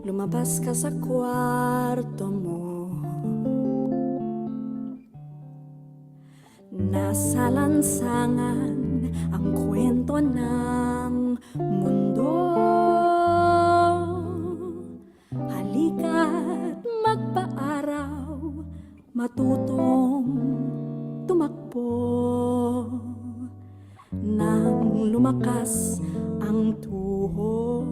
lumabas ka sa kwarto mo. Nasa lansangan ang kwento ng mundo. Halika't magpaaraw, matutong tumakbo. Nang lumakas ang tuhod,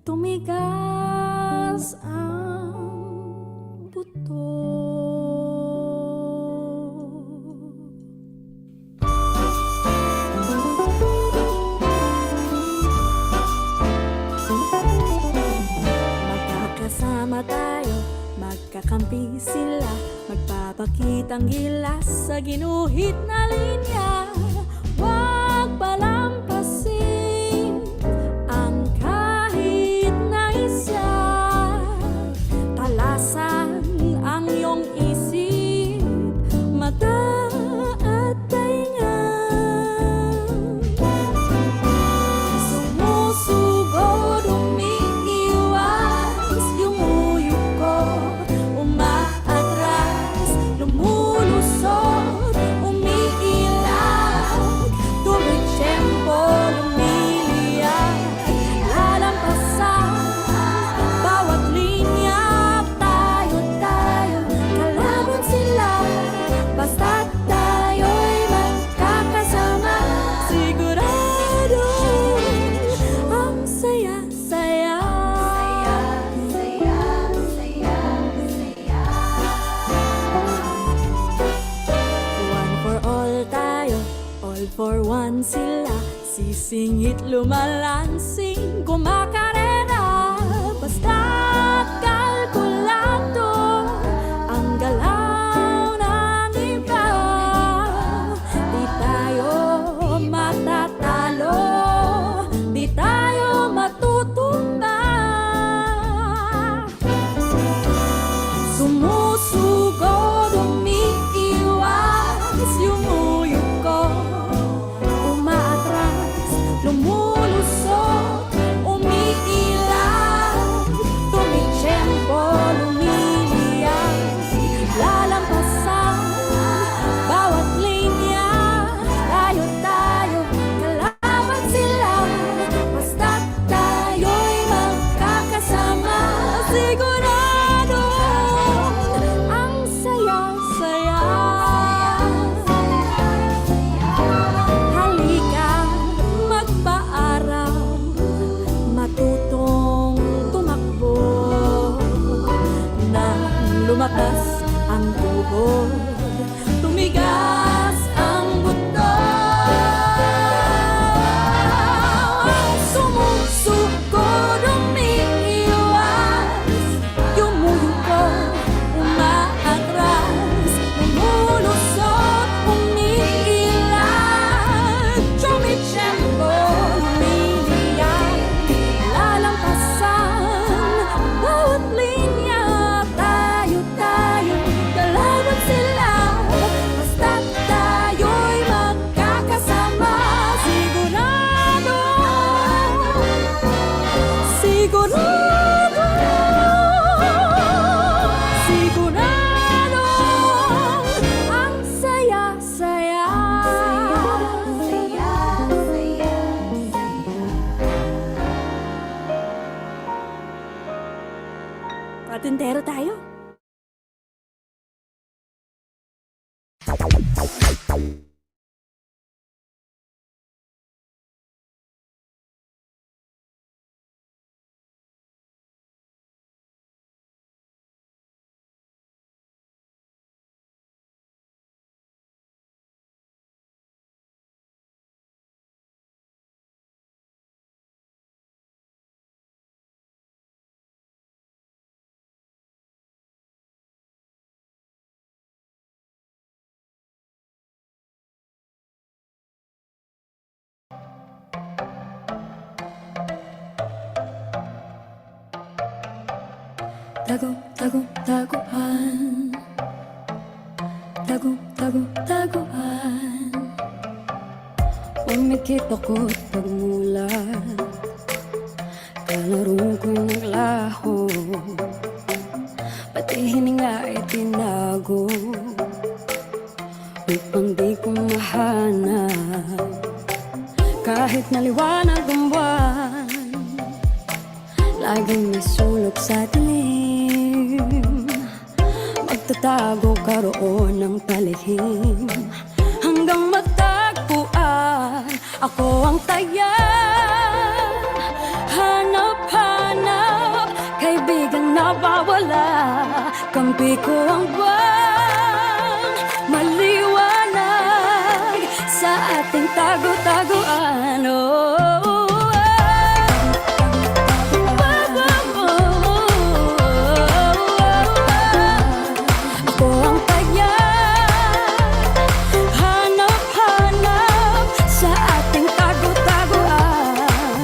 tumigas ang buto. Magkakasama tayo, magkakampi sila, magpapakitang gilas sa ginuhit na linya. Huwag palampasin ang kahit na isa. Talasan ang iyong isip, mata at tainga. Sumusugod, umiiwas, yumuyuko, umaatras, lumulusot, umiilag, tumitsyempo, lumiliyag, lalampasan bawat linya. Tayo, kalaban sila, basta't tayo'y magkakasama. Sigurado ang saya-saya. One for all tayo, all for one sila. Sisingit, lumalansing, kumakarera. Basta't kalkulado ang galaw ng iba. Di tayo matatalo, di tayo matutumba. Sumusugod, umiiwas, yumuyuko, umaatras, lumulusot, umiilag, tumitsyempo, lumiliyag, lalampasan bawat linya. Tayo, kalaban sila, basta't tayo'y magkakasama. Sigurado ang saya-saya. Halika, magpaaraw, matutong tumakbo. Nang lumakas ang tuhod, tumigas ang buto. Sumusugod, umiiwas, yumuyuko, umaatras, lumulusot, umiilag, tumitsyempo, lumiliyag, lalampasan bawat linya. Tayo, kalaban sila, basta't tayo'y magkakasama. Sigurado ang saya-saya. Patintero tayo. Taguan. Umikit ako't pagmulat, larong ko'y naglaho, pati hininga ay tinago, upang di ko mahanap. Kahit naliwanag ang buwan, laging may sulok sa dilim. Magtatago karoon ng palihim, hanggang matagpuan ako ang taya. Hanap-hanap, kaibigang nawawala, kampi ko ang buwan, maliwanag sa ating tago-taguan. Ako ang taya, hanap-hanap sa ating tago-taguan.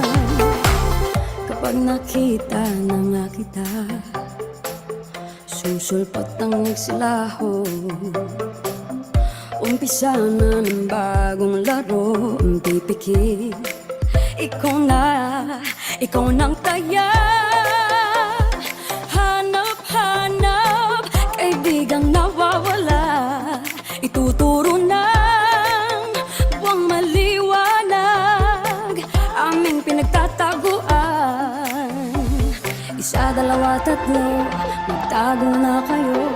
Kapag nakita na nga kita, susulpot ang nagsilaho, umpisa na ng bagong laro, ang pipikit. Ikaw nang taya. Hanap-hanap, kaibigang nawawala, ituturo ng buwang maliwanag aming pinagtataguan. Isa, dalawa, tatlo, magtago na kayo.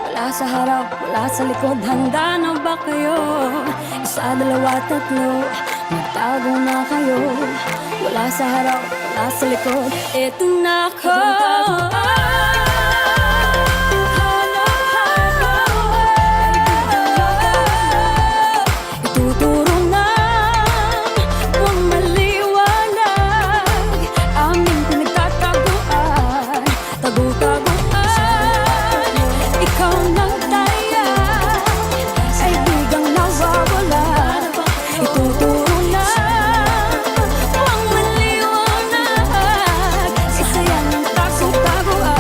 Wala sa harap, wala sa likod, handa na ba kayo? Isa, dalawa, tatlo, magtago na kayo. Wala sa harap, wala sa likod, eto na ako. Ituturo ng buwang maliwanag aming pinagtataguan, tago-taguan. Ikaw nang taya, kaibigang nawawala, ituturo na buwang maliwanag, isa yan ang tago-taguan.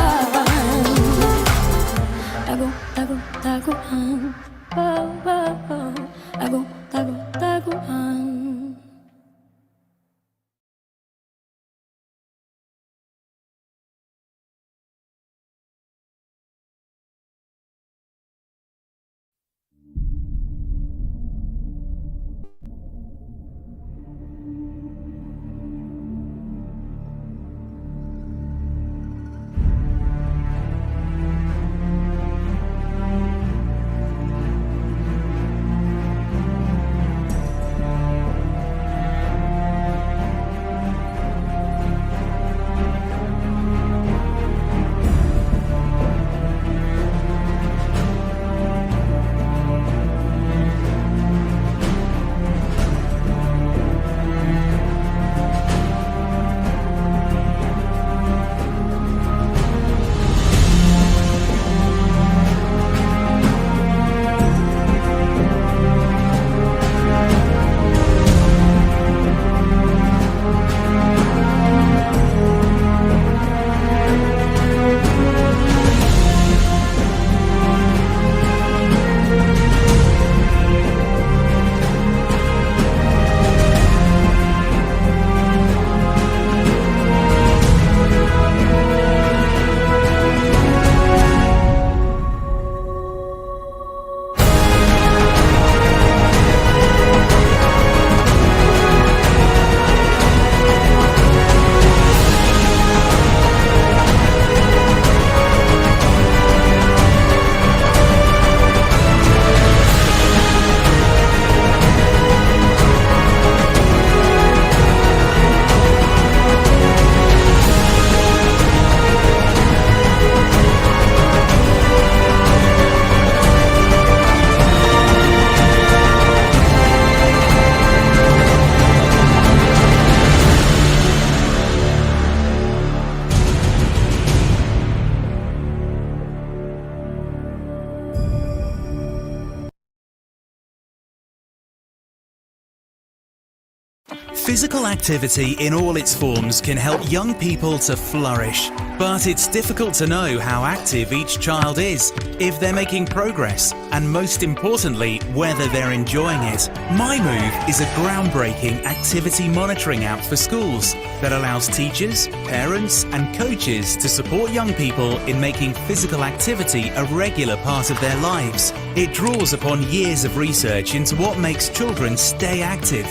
Physical activity in all its forms can help young people to flourish, but it's difficult to know how active each child is, if they're making progress, and most importantly, whether they're enjoying it. My Move is a groundbreaking activity monitoring app for schools that allows teachers, parents, and coaches to support young people in making physical activity a regular part of their lives. It draws upon years of research into what makes children stay active.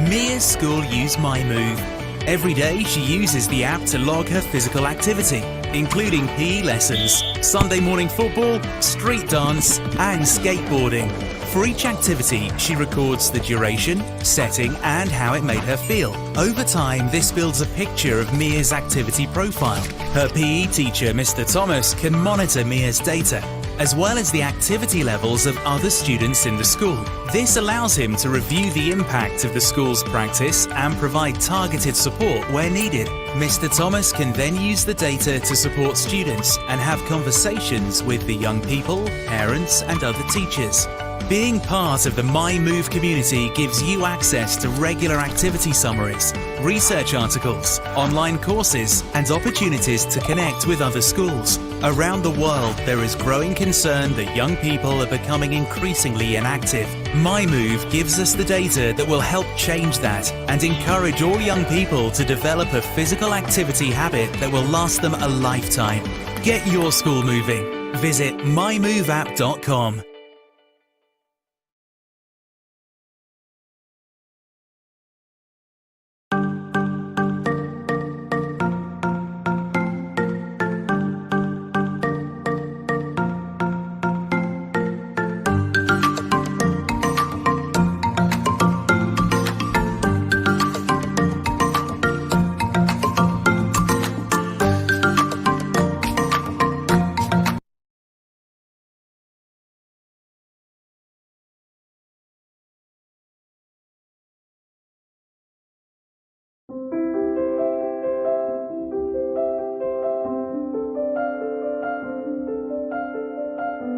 Mia's school use My Move. Every day she uses the app to log her physical activity, including PE lessons, Sunday morning football, street dance, and skateboarding. For each activity, she records the duration, setting, and how it made her feel. Over time, this builds a picture of Mia's activity profile. Her PE teacher, Mr. Thomas, can monitor Mia's data, as well as the activity levels of other students in the school. This allows him to review the impact of the school's practice and provide targeted support where needed. Mr. Thomas can then use the data to support students and have conversations with the young people, parents, and other teachers. Being part of the My Move community gives you access to regular activity summaries, research articles, online courses, and opportunities to connect with other schools. Around the world, there is growing concern that young people are becoming increasingly inactive. My Move gives us the data that will help change that and encourage all young people to develop a physical activity habit that will last them a lifetime. Get your school moving. Visit mymoveapp.com.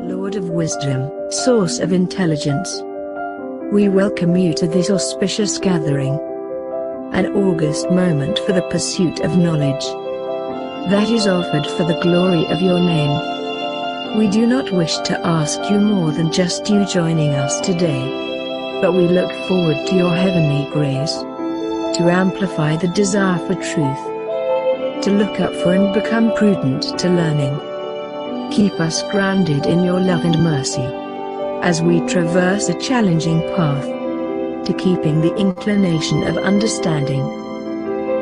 Lord of wisdom, source of intelligence, we welcome you to this auspicious gathering, an august moment for the pursuit of knowledge that is offered for the glory of your name. We do not wish to ask you more than just you joining us today, but we look forward to your heavenly grace to amplify the desire for truth, to look up for and become prudent to learning. Keep us grounded in your love and mercy as we traverse a challenging path to keeping the inclination of understanding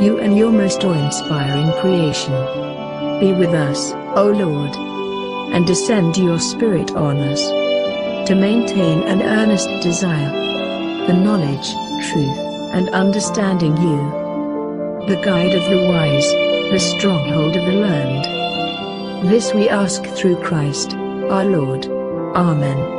you and your most awe-inspiring creation. Be with us, O Lord, and descend your Spirit on us to maintain an earnest desire for knowledge, truth, and understanding you, the guide of the wise, the stronghold of the learned. This we ask through Christ, our Lord. Amen.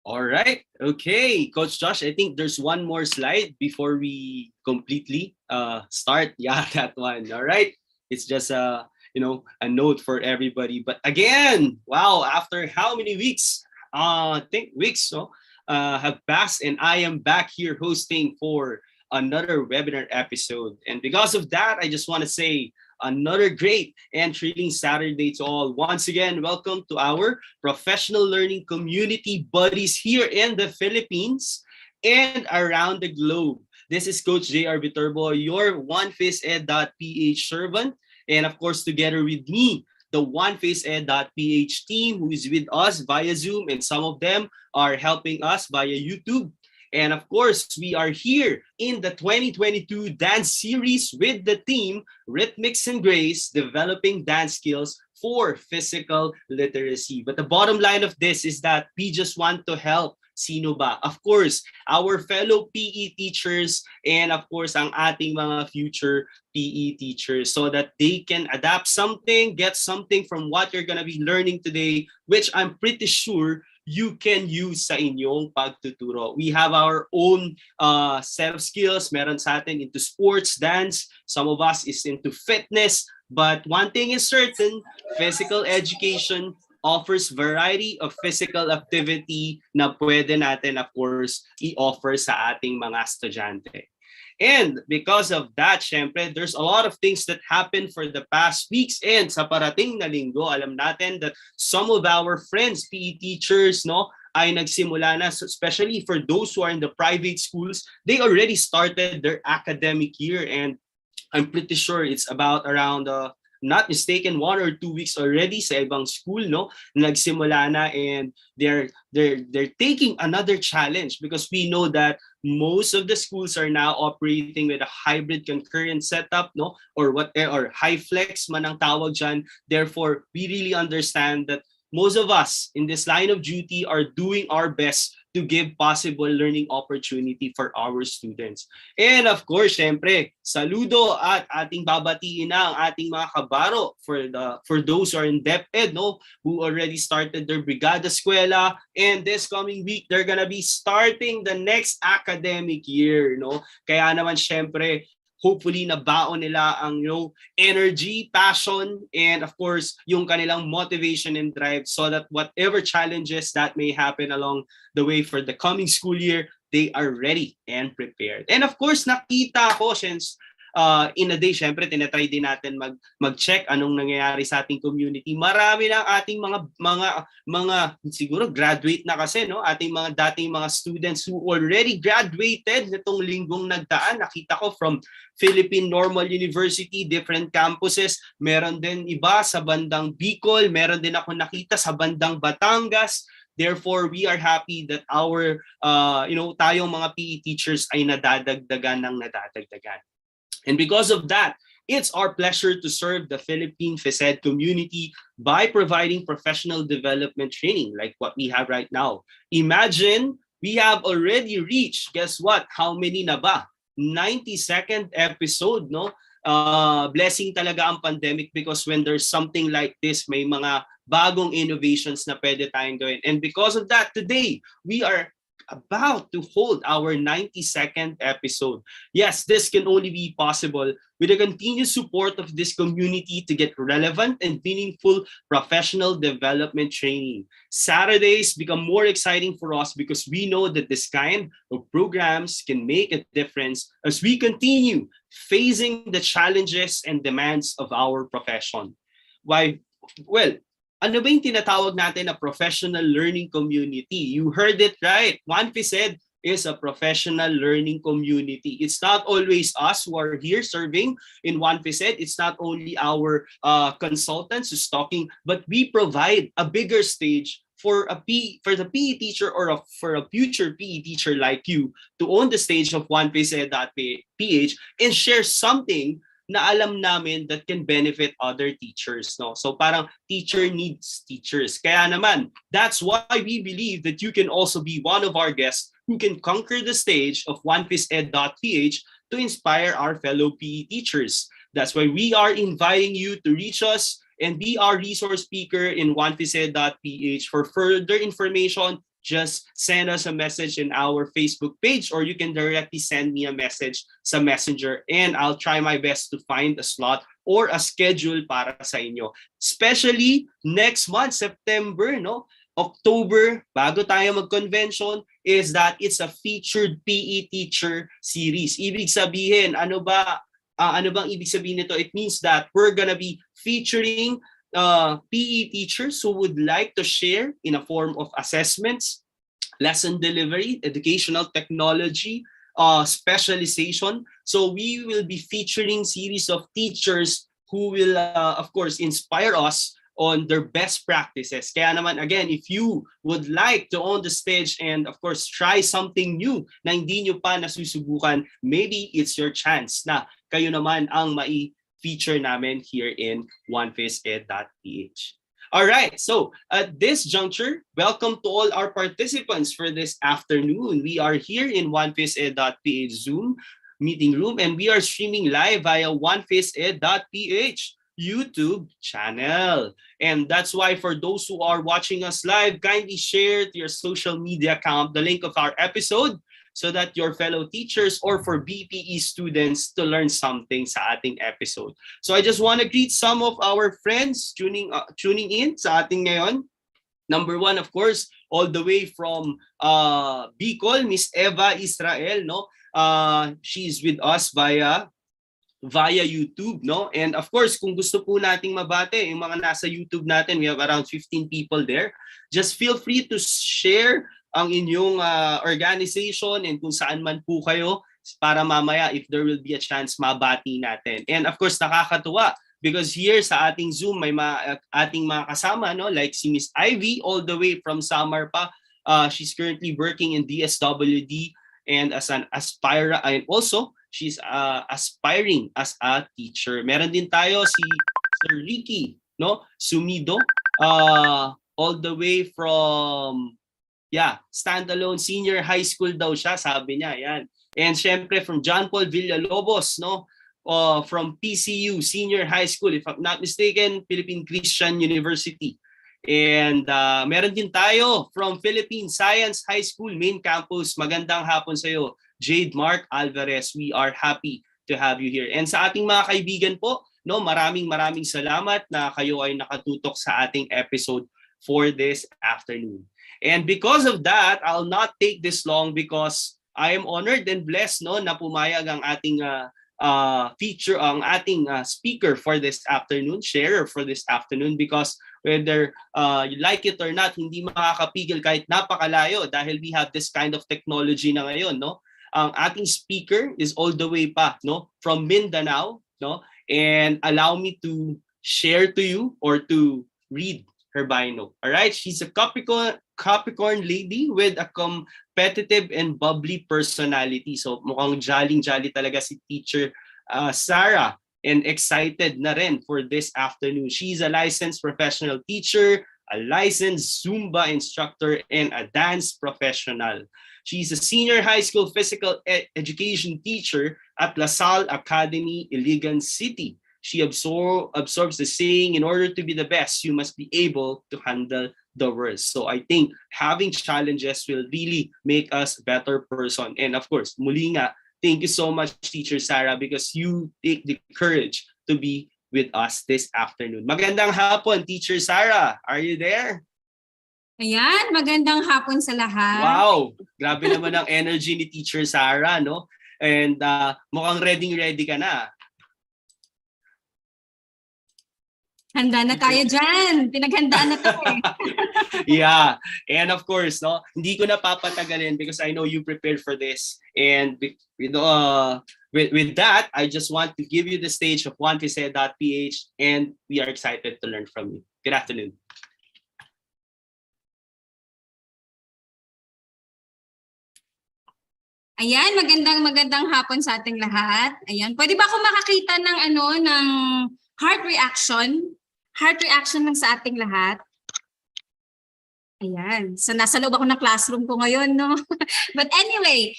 All right. Okay, Coach Josh, I think there's one more slide before we completely start. Yeah, that one. All right. It's just a note for everybody. But again, wow, after how many weeks? I think weeks have passed, and I am back here hosting for another webinar episode. And because of that, I just want to say another great and thrilling Saturday to all. Once again, welcome to our professional learning community buddies here in the Philippines and around the globe. This is Coach J.R. Viterbo, your 1PhysEd.Ph servant. And of course, together with me, the 1PhysEd.Ph team who is with us via Zoom, and some of them are helping us via YouTube. And of course, we are here in the 2022 dance series with the team Rhythmics and Grace, developing dance skills for physical literacy. But the bottom line of this is that we just want to help. Sino ba? Of course, our fellow PE teachers and of course, ang ating mga future PE teachers so that they can adapt something, get something from what you're gonna be learning today, which I'm pretty sure you can use sa inyong pagtuturo. We have our own set of skills. Meron sa atin into sports, dance. Some of us is into fitness. But one thing is certain, physical education offers variety of physical activity na pwede natin, of course, i-offer sa ating mga estudyante. And because of that, syempre, there's a lot of things that happened for the past weeks. And sa parating na linggo, alam natin that some of our friends, PE teachers, no, ay nagsimula na, especially for those who are in the private schools, they already started their academic year. And I'm pretty sure it's about around not mistaken 1 or 2 weeks already sa ibang school, no, nagsimula na, and they're taking another challenge because we know that most of the schools are now operating with a hybrid concurrent setup, no, or high flex man ang tawag dyan. Therefore, we really understand that most of us in this line of duty are doing our best to give possible learning opportunity for our students. And of course, syempre, saludo at ating babatiin na ang ating mga kabaro for those who are in DepEd, no, who already started their Brigada Eskwela, and this coming week they're gonna be starting the next academic year, no. Kaya naman syempre, hopefully nabaon nila ang energy, passion, and of course, yung kanilang motivation and drive so that whatever challenges that may happen along the way for the coming school year, they are ready and prepared. And of course, nakita ko since in a day, syempre, tinatry din natin mag-check anong nangyayari sa ating community. Marami na ating mga siguro graduate na kasi, no? Ating mga dating mga students who already graduated nitong linggong nagdaan. Nakita ko from Philippine Normal University, different campuses. Meron din iba sa bandang Bicol. Meron din ako nakita sa bandang Batangas. Therefore, we are happy that our, tayong mga PE teachers ay nadadagdagan. And because of that, it's our pleasure to serve the Philippine PhysEd community by providing professional development training like what we have right now. Imagine we have already reached, guess what? How many na ba? 92nd episode, no? Blessing talaga ang pandemic because when there's something like this, may mga bagong innovations na pwede tayong gawin. And because of that, today, we are about to hold our 92nd episode. Yes, this can only be possible with the continued support of this community to get relevant and meaningful professional development training. Saturdays become more exciting for us because we know that this kind of programs can make a difference as we continue facing the challenges and demands of our profession. Ano ba yung tinatawag natin na professional learning community? You heard it right. 1PhysEd is a professional learning community. It's not always us who are here serving in 1PhysEd. It's not only our consultants who's talking, but we provide a bigger stage for the PE teacher or for a future PE teacher like you to own the stage of 1PhysEd.Ph and share something na alam namin that can benefit other teachers, no? So parang teacher needs teachers. Kaya naman, that's why we believe that you can also be one of our guests who can conquer the stage of 1PhysEd.Ph to inspire our fellow PE teachers. That's why we are inviting you to reach us and be our resource speaker in 1PhysEd.Ph. For further information, just send us a message in our Facebook page or you can directly send me a message sa Messenger and I'll try my best to find a slot or a schedule para sa inyo. Especially next month, September, no? October, bago tayo mag-convention, is that it's a featured PE teacher series. Ibig sabihin, ano bang ibig sabihin nito? It means that we're gonna be featuring PE teachers who would like to share in a form of assessments, lesson delivery, educational technology, specialization. So we will be featuring series of teachers who will, of course, inspire us on their best practices. Kaya naman, again, if you would like to own the stage and of course try something new na hindi nyo pa nasusubukan, maybe it's your chance na kayo naman ang mai-feature namin here in 1PhysEd.Ph. All right, so at this juncture, welcome to all our participants for this afternoon. We are here in 1PhysEd.Ph Zoom meeting room, and we are streaming live via 1PhysEd.Ph YouTube channel. And that's why for those who are watching us live, kindly share to your social media account the link of our episode so that your fellow teachers or for BPE students to learn something sa ating episode. So I just want to greet some of our friends tuning in sa ating ngayon. Number one, of course, all the way from Bicol, Miss Eva Israel, no? She's with us via YouTube, no? And of course, kung gusto po nating mabate, yung mga nasa YouTube natin, we have around 15 people there. Just feel free to share ang inyong organization and kung saan man po kayo para mamaya if there will be a chance mabati natin. And of course, nakakatuwa because here sa ating Zoom may ating mga kasama, no? Like si Miss Ivy all the way from Samar pa. She's currently working in DSWD and as an aspirant, and also she's aspiring as a teacher. Meron din tayo si Sir Ricky, no? Sumido, all the way from standalone senior high school daw siya, sabi niya, yan. And syempre from John Paul Villalobos, no? From PCU Senior High School, if I'm not mistaken, Philippine Christian University. And meron din tayo from Philippine Science High School Main Campus. Magandang hapon sa iyo, Jade Mark Alvarez. We are happy to have you here. And sa ating mga kaibigan po, no, maraming salamat na kayo ay nakatutok sa ating episode for this afternoon. And because of that, I'll not take this long because I am honored and blessed, no, na pumayag ang ating feature, ang ating speaker for this afternoon, sharer for this afternoon, because whether you like it or not, hindi makakapigil kahit napakalayo dahil we have this kind of technology na ngayon, no? Ang ating speaker is all the way pa, no, from Mindanao, no? And allow me to share to you or to read her bio. All right, she's a Capricorn lady with a competitive and bubbly personality. So mukhang jolly talaga si teacher Sarah, and excited na rin for this afternoon. She's a licensed professional teacher, a licensed Zumba instructor, and a dance professional. She's a senior high school physical education teacher at La Salle Academy, Iligan City. She absorbs the saying, in order to be the best, you must be able to handle the worst. So I think having challenges will really make us a better person. And of course, muli nga, thank you so much, Teacher Sarah, because you take the courage to be with us this afternoon. Magandang hapon, Teacher Sarah. Are you there? Ayan, magandang hapon sa lahat. Wow! Grabe naman ang energy ni Teacher Sarah, no? And mukhang ready ka na. Handa na tayo dyan. Pinaghandaan na tayo. Yeah. And of course, no, hindi ko na papatagalin because I know you prepared for this. And with that, I just want to give you the stage of 1PhysEd.Ph, and we are excited to learn from you. Good afternoon. Ayan, magandang hapon sa ating lahat. Ayan, pwede ba ako makakita ng heart reaction? Heart reaction lang sa ating lahat. Ayan. So nasa loob ako ng classroom ko ngayon, no? But anyway,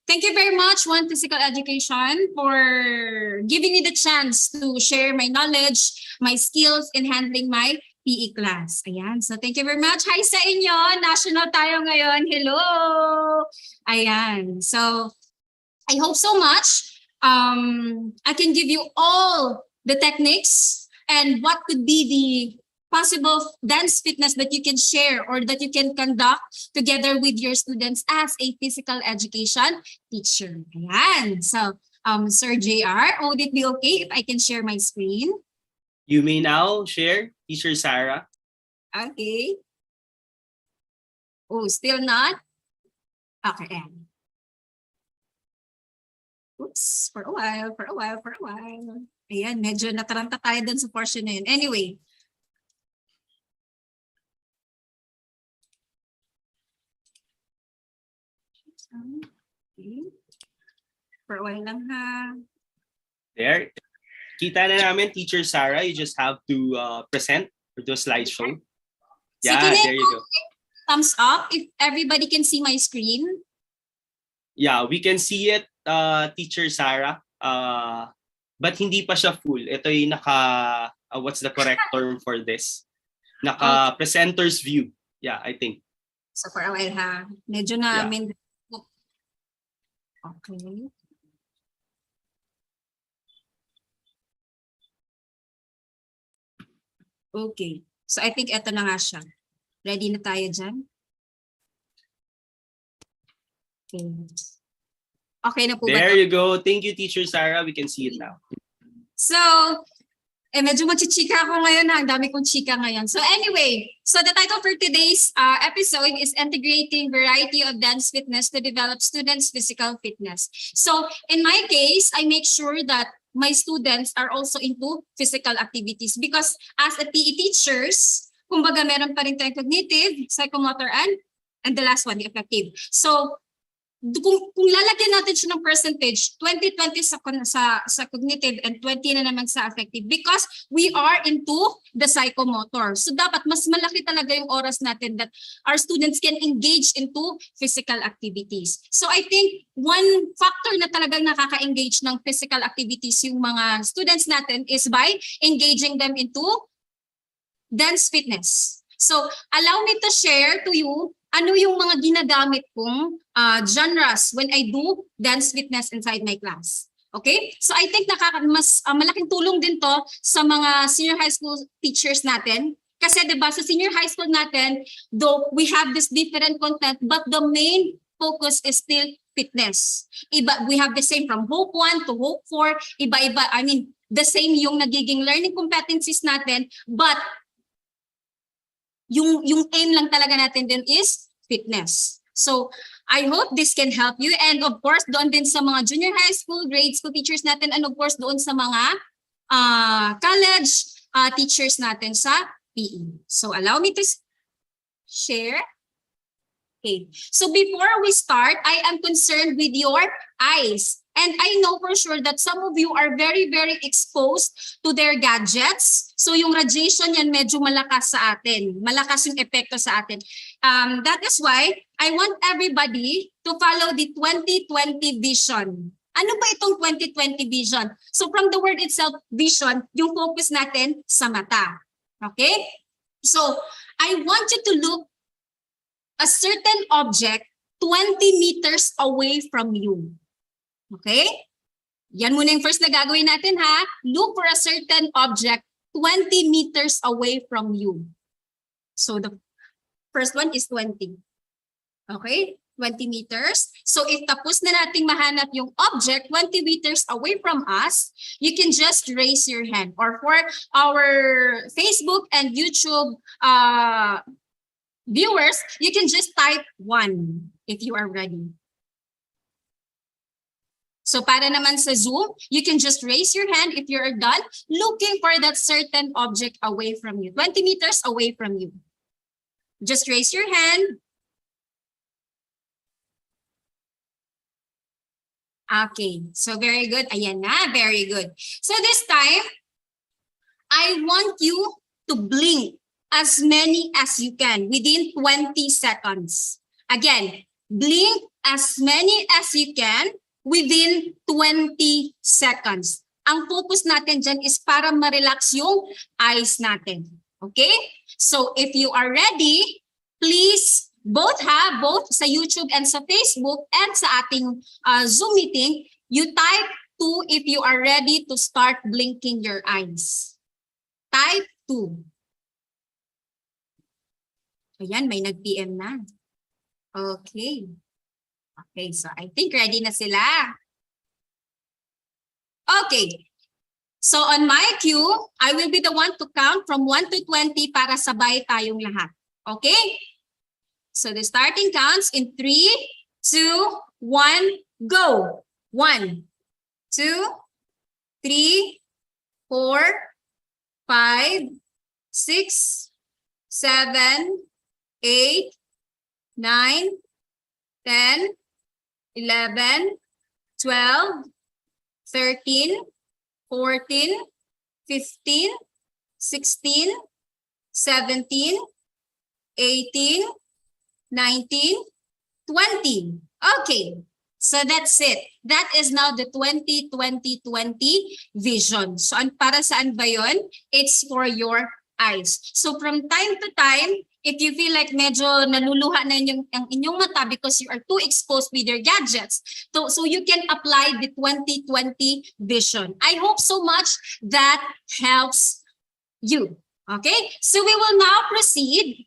thank you very much, One Physical Education, for giving me the chance to share my knowledge, my skills in handling my PE class. Ayan. So thank you very much. Hi sa inyo. National tayo ngayon. Hello. Ayan. So I hope so much I can give you all the techniques and what could be the possible dance fitness that you can share or that you can conduct together with your students as a physical education teacher. Ayan. So, Sir JR, would it be okay if I can share my screen? You may now share, Teacher Sarah. Okay. Oh, still not? Okay. Ayan. Oops, for a while. Ayan, medyo nataranta tayo dun sa portion na yun. Anyway, Okay. For a while lang ha. There. Kita na namin, Teacher Sarah. You just have to present or do a slideshow. So Yeah, can I there you go. thumbs up if everybody can see my screen? Yeah, we can see it, Teacher Sarah. But hindi pa siya full. Ito yung what's the correct term for this? Naka-presenter's view. Yeah, I think. So for a while ha. Medyo Yeah. namin. Okay. Okay. So I think eto na nga siya. Ready na tayo dyan? Okay. Okay na po ba There to? you go. Thank you, Teacher Sarah. We can see it now. So, medyo magchichika ako ngayon ha. Ang dami kong chika ngayon. So anyway, so the title for today's episode is Integrating Variety of Dance Fitness to Develop Students' Physical Fitness. So in my case, I make sure that my students are also into physical activities because as a PE teachers, kumbaga meron pa rin tayong cognitive, psychomotor, and the last one, the affective. So kung lalagyan natin siya ng percentage, 20-20 sa cognitive and 20 na naman sa affective because we are into the psychomotor. So dapat mas malaki talaga yung oras natin that our students can engage into physical activities. So I think one factor na talagang nakaka-engage ng physical activities yung mga students natin is by engaging them into dance fitness. So allow me to share to you ano yung mga ginagamit kong genres when I do dance fitness inside my class. Okay? So I think mas malaking tulong din to sa mga senior high school teachers natin. Kasi 'di ba sa senior high school natin, though we have this different content, but the main focus is still fitness. We have the same from Hope 1 to Hope 4. Iba-iba, I mean, the same yung nagiging learning competencies natin, but yung aim lang talaga natin din is fitness. So, I hope this can help you. And of course, doon din sa mga junior high school, grade school teachers natin, and of course, doon sa mga college teachers natin sa PE. So, allow me to share. Okay. So, before we start, I am concerned with your eyes. And I know for sure that some of you are very, very exposed to their gadgets. So yung radiation yan medyo malakas sa atin. Malakas yung epekto sa atin. That is why I want everybody to follow the 2020 vision. Ano ba itong 2020 vision? So from the word itself, vision, yung focus natin sa mata. Okay? So I want you to look a certain object 20 meters away from you. Okay? Yan muna yung first na gagawin natin ha. Look for a certain object 20 meters away from you. So the first one is 20. Okay? 20 meters. So if tapos na nating mahanap yung object 20 meters away from us, you can just raise your hand. Or for our Facebook and YouTube viewers, you can just type 1 if you are ready. So para naman sa Zoom, you can just raise your hand if you're done looking for that certain object away from you, 20 meters away from you. Just raise your hand. Okay, so very good. Ayan na, very good. So this time, I want you to blink as many as you can within 20 seconds. Again, blink as many as you can within 20 seconds. Ang focus natin dyan is para ma-relax yung eyes natin. Okay? So if you are ready, please both sa YouTube and sa Facebook and sa ating Zoom meeting, you type 2 if you are ready to start blinking your eyes. Type 2. Ayan, may nag-PM na. Okay. Okay, so I think ready na sila. Okay. So on my cue, I will be the one to count from 1 to 20 para sabay tayong lahat. Okay? So the starting counts in 3, 2, 1, go. 1, 2, 3, 4, 5, 6, 7, 8, 9, 10, 11, 12, 13, 14, 15, 16, 17, 18, 19, 20. Okay. So that's it. That is now the 20-20-20 vision. So para saan ba yun? It's for your eyes. So from time to time, if you feel like medyo naluluha na ang inyong mata because you are too exposed with your gadgets, so you can apply the 20-20 vision. I hope so much that helps you. Okay? So we will now proceed.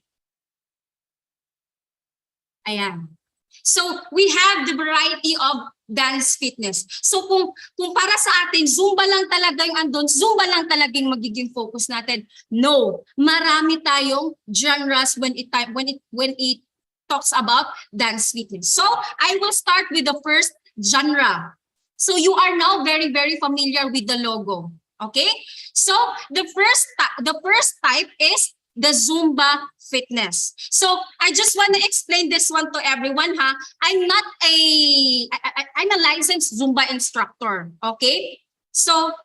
Ayan. So we have the variety of dance fitness. So kung para sa atin, Zumba lang talaga yung andun, Zumba lang talaga yung magiging focus natin. No, marami tayong genres when it talks about dance fitness. So I will start with the first genre. So you are now very, very familiar with the logo. Okay? So the first type is the Zumba fitness. So I just want to explain this one to everyone, ha. I'm a licensed Zumba instructor. Okay? So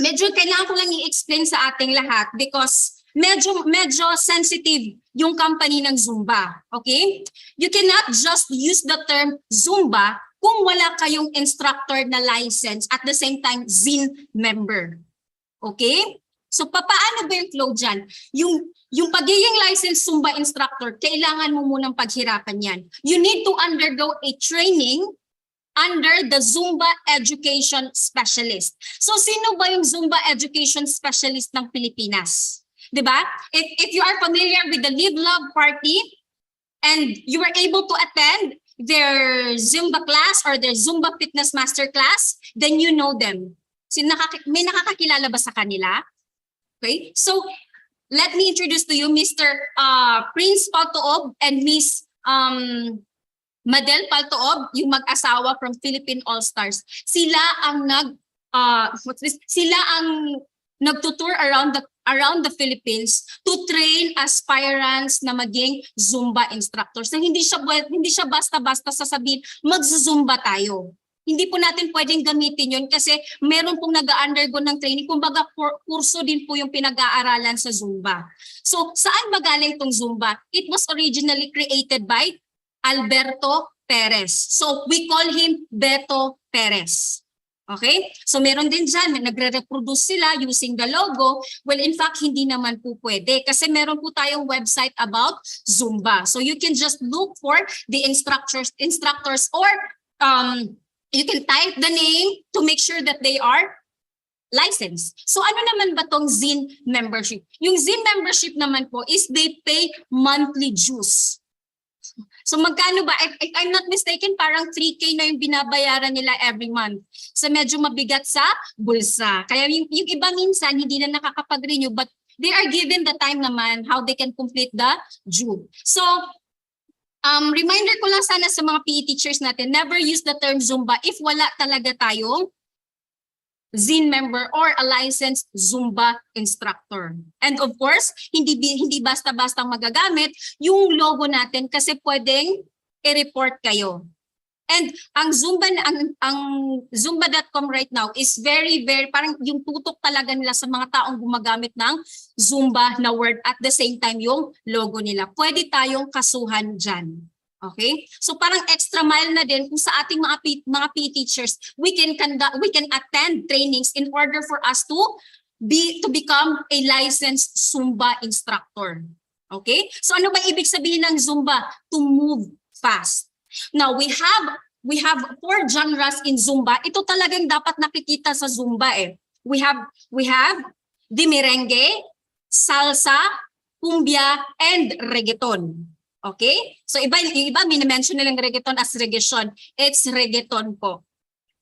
medyo kailangan ko lang i-explain sa ating lahat because medyo sensitive yung company ng Zumba. Okay? You cannot just use the term Zumba kung wala kayong instructor na license at the same time ZIN member. Okay? So paano ba yung flow dyan? Yung pagiging licensed Zumba instructor, kailangan mo munang paghirapan yan. You need to undergo a training under the Zumba Education Specialist. So sino ba yung Zumba Education Specialist ng Pilipinas? Diba? If you are familiar with the Live Love Party and you were able to attend their Zumba class or their Zumba Fitness Master class, then you know them. May nakakakilala ba sa kanila? Okay, so let me introduce to you Mr. Prince Paltoob and Miss Madel Paltoob, yung mag-asawa from Philippine All-Stars. Sila ang nagtutour around the Philippines to train aspirants na maging Zumba instructors. So hindi siya basta-basta sasabihin mag-Zumba tayo. Hindi po natin pwedeng gamitin yun kasi meron pong nag-undergo ng training. Kumbaga, kurso din po yung pinag-aaralan sa Zumba. So, saan ba galing tong Zumba? It was originally created by Alberto Perez. So, we call him Beto Perez. Okay? So, meron din dyan, nagre-reproduce sila using the logo. Well, in fact, hindi naman po pwede kasi meron po tayong website about Zumba. So, you can just look for the instructors or you can type the name to make sure that they are licensed. So ano naman ba tong ZIN membership? Yung ZIN membership naman po is they pay monthly dues. So magkano ba? If I'm not mistaken, parang 3K na yung binabayaran nila every month. So medyo mabigat sa bulsa. Kaya yung iba minsan hindi na nakakapag-renew but they are given the time naman how they can complete the due. So reminder ko lang sana sa mga PE teachers natin, never use the term Zumba if wala talaga tayong ZIN member or a licensed Zumba instructor. And of course, hindi basta-basta magagamit yung logo natin kasi pwedeng i-report kayo. And ang Zumba.com right now is very, very, parang yung tutok talaga nila sa mga taong gumagamit ng Zumba na word at the same time yung logo nila. Pwede tayong kasuhan dyan. Okay? So parang extra mile na din kung sa ating mga PE teachers, we can attend trainings in order for us to become a licensed Zumba instructor. Okay? So ano ba ibig sabihin ng Zumba? To move fast. Now, we have 4 genres in Zumba. Ito talagang dapat nakikita sa Zumba eh. We have the merengue, salsa, cumbia, and reggaeton. Okay? So yung iba mini-mention nilang reggaeton as reggaeton. It's reggaeton po.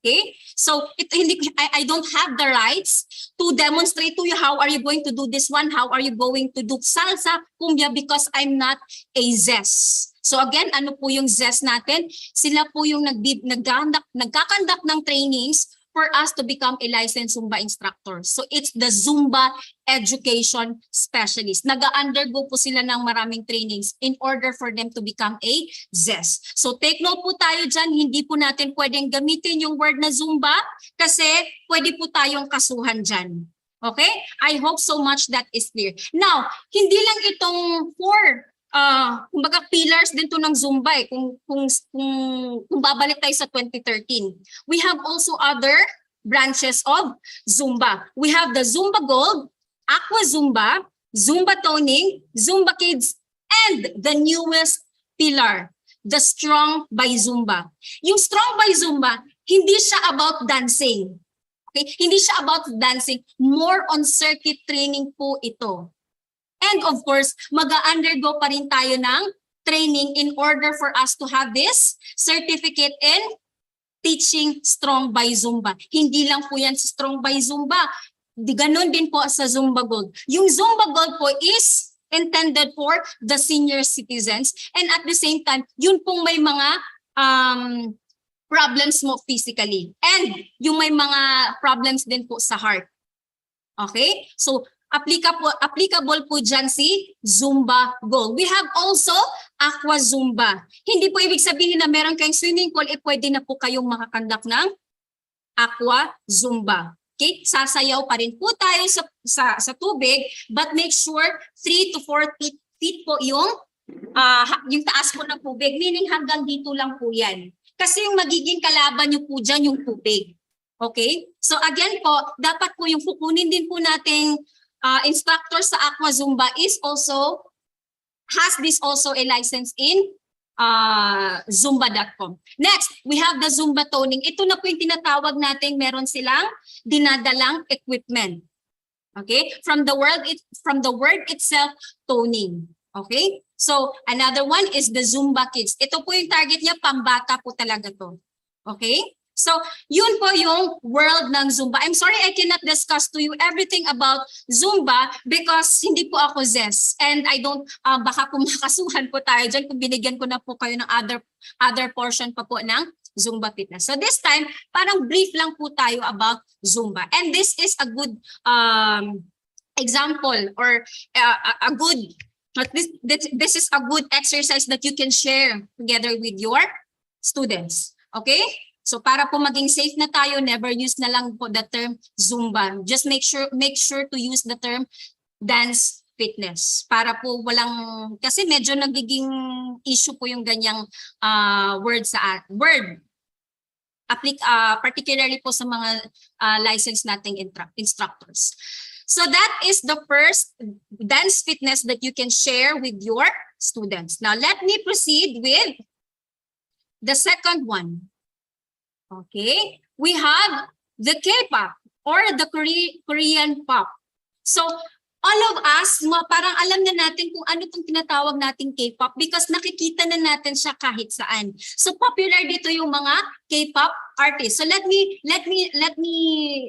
Okay? So I don't have the rights to demonstrate to you how are you going to do this one, how are you going to do salsa, cumbia because I'm not a ZES. So again, ano po yung ZES natin? Sila po yung nagkakandak ng trainings for us to become a licensed Zumba instructor. So it's the Zumba Education Specialist. Nag-undergo po sila ng maraming trainings in order for them to become a ZES. So take note po tayo dyan, hindi po natin pwedeng gamitin yung word na Zumba kasi pwede po tayong kasuhan dyan. Okay? I hope so much that is clear. Now, hindi lang itong 4 kumbaga pillars din to ng Zumba eh, kung babalik tayo sa 2013. We have also other branches of Zumba. We have the Zumba Gold, Aqua Zumba, Zumba Toning, Zumba Kids, and the newest pillar, the Strong by Zumba. Yung Strong by Zumba, hindi siya about dancing. Okay? Hindi siya about dancing, more on circuit training po ito. And of course, mag-undergo pa rin tayo ng training in order for us to have this certificate in teaching Strong by Zumba. Hindi lang po yan sa Strong by Zumba. Ganon din po sa Zumba Gold. Yung Zumba Gold po is intended for the senior citizens. And at the same time, yun pong may mga problems mo physically. And yung may mga problems din po sa heart. Okay? So, applicable po dyan si Zumba Gold. We have also Aqua Zumba. Hindi po ibig sabihin na meron kayong swimming pool, pwede na po kayong makakandak ng Aqua Zumba. Okay? Sasayaw pa rin po tayo sa tubig, but make sure 3 to 4 feet po yung taas po ng tubig, meaning hanggang dito lang po yan. Kasi yung magiging kalaban nyo po dyan yung tubig. Okay? So again po, dapat po yung kukunin din po nating instructor sa Aqua Zumba has this also a license in Zumba.com. Next, we have the Zumba Toning. Ito na po yung tinatawag natin, meron silang dinadalang equipment. Okay? From the word itself, toning. Okay? So, another one is the Zumba Kids. Ito po yung target niya, pambata po talaga to. Okay? So, yun po yung world ng Zumba. I'm sorry I cannot discuss to you everything about Zumba because hindi po ako ZES. And I don't, baka po makasuhan po tayo dyan kung binigyan ko na po kayo ng other portion pa po ng Zumba Fitness. So this time, parang brief lang po tayo about Zumba. And this is a good example or a good, this is a good exercise that you can share together with your students. Okay? So para po maging safe na tayo, never use na lang po the term Zumba. Just make sure to use the term dance fitness. Para po walang, kasi medyo nagiging issue po yung ganyang word. Particularly po sa mga licensed nating instructors. So that is the first dance fitness that you can share with your students. Now let me proceed with the second one. Okay, we have the K-pop or the Korean pop. So all of us, parang alam na natin kung ano itong tinatawag nating K-pop because nakikita na natin siya kahit saan. So popular dito yung mga K-pop artists. So let me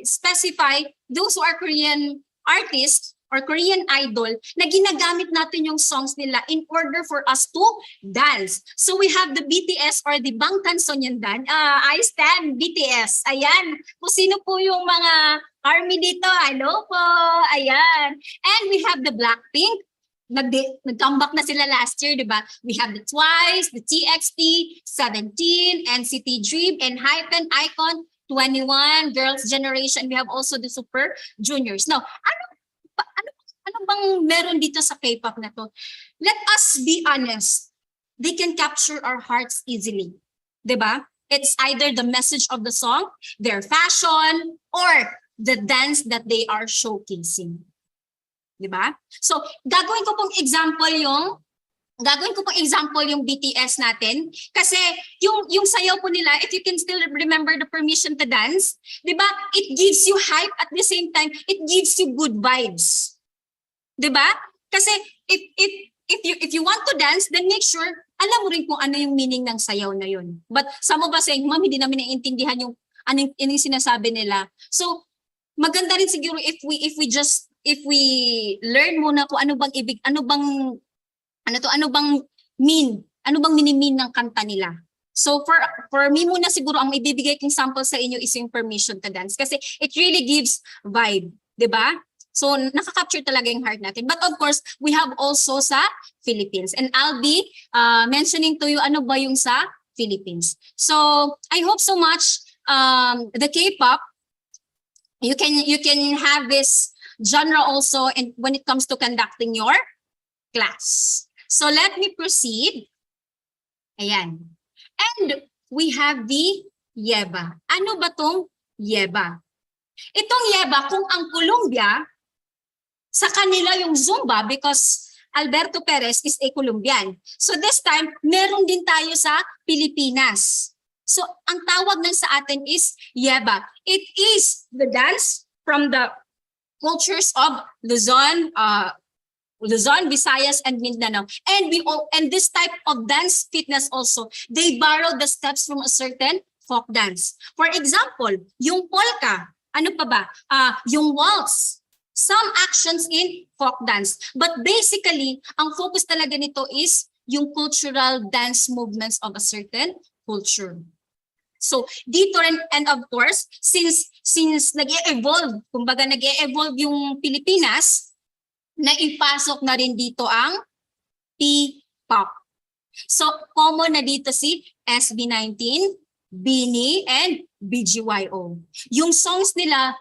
specify those who are Korean artists or Korean idol na ginagamit natin yung songs nila in order for us to dance. So we have the BTS or the Bangtanso년단. I stand BTS. Ayan. Kung sino po yung mga army dito. Hello po. Ayan. And we have the Blackpink. Nag-comeback na sila last year, di ba? We have the TWICE, the TXT, 17, NCT Dream, and Hypen, Icon, 21, Girls' Generation. We have also the Super Juniors. Now, ano bang meron dito sa K-pop na to? Let us be honest. They can capture our hearts easily. Diba? It's either the message of the song, their fashion, or the dance that they are showcasing. Diba? So, gagawin ko pong example yung BTS natin kasi yung sayaw po nila, if you can still remember the permission to dance, 'di ba? It gives you hype at the same time it gives you good vibes. 'Di ba? Kasi if you want to dance, then make sure alam mo rin kung ano yung meaning ng sayaw na yun. But some of us saying, "Ma'am, hindi namin naiintindihan yung anong sinasabi nila." So, maganda rin siguro if we learn muna kung ano bang mini-mean ng kanta nila. So for me muna siguro ang ibibigay kong sample sa inyo is yung permission to dance kasi it really gives vibe, 'di ba? So nakaka-capture talaga yung heart natin. But of course, we have also sa Philippines. And I'll be mentioning to you ano ba yung sa Philippines. So I hope so much the K-pop you can have this genre also and when it comes to conducting your class. So let me proceed. Ayan. And we have the yeba. Ano ba tong yeba? Itong yeba, kung ang Colombia, sa kanila yung Zumba because Alberto Perez is a Colombian. So this time, meron din tayo sa Pilipinas. So ang tawag ng sa atin is yeba. It is the dance from the cultures of Luzon, Visayas, and Mindanao. And this type of dance fitness also, they borrow the steps from a certain folk dance. For example, yung polka, ano pa ba? Yung waltz, some actions in folk dance. But basically, ang focus talaga nito is yung cultural dance movements of a certain culture. So dito rin, and of course, since nag-e-evolve, kumbaga nag-e-evolve yung Pilipinas, naipasok na rin dito ang P-pop. So, common na dito si SB19, BINI, and BGYO. Yung songs nila,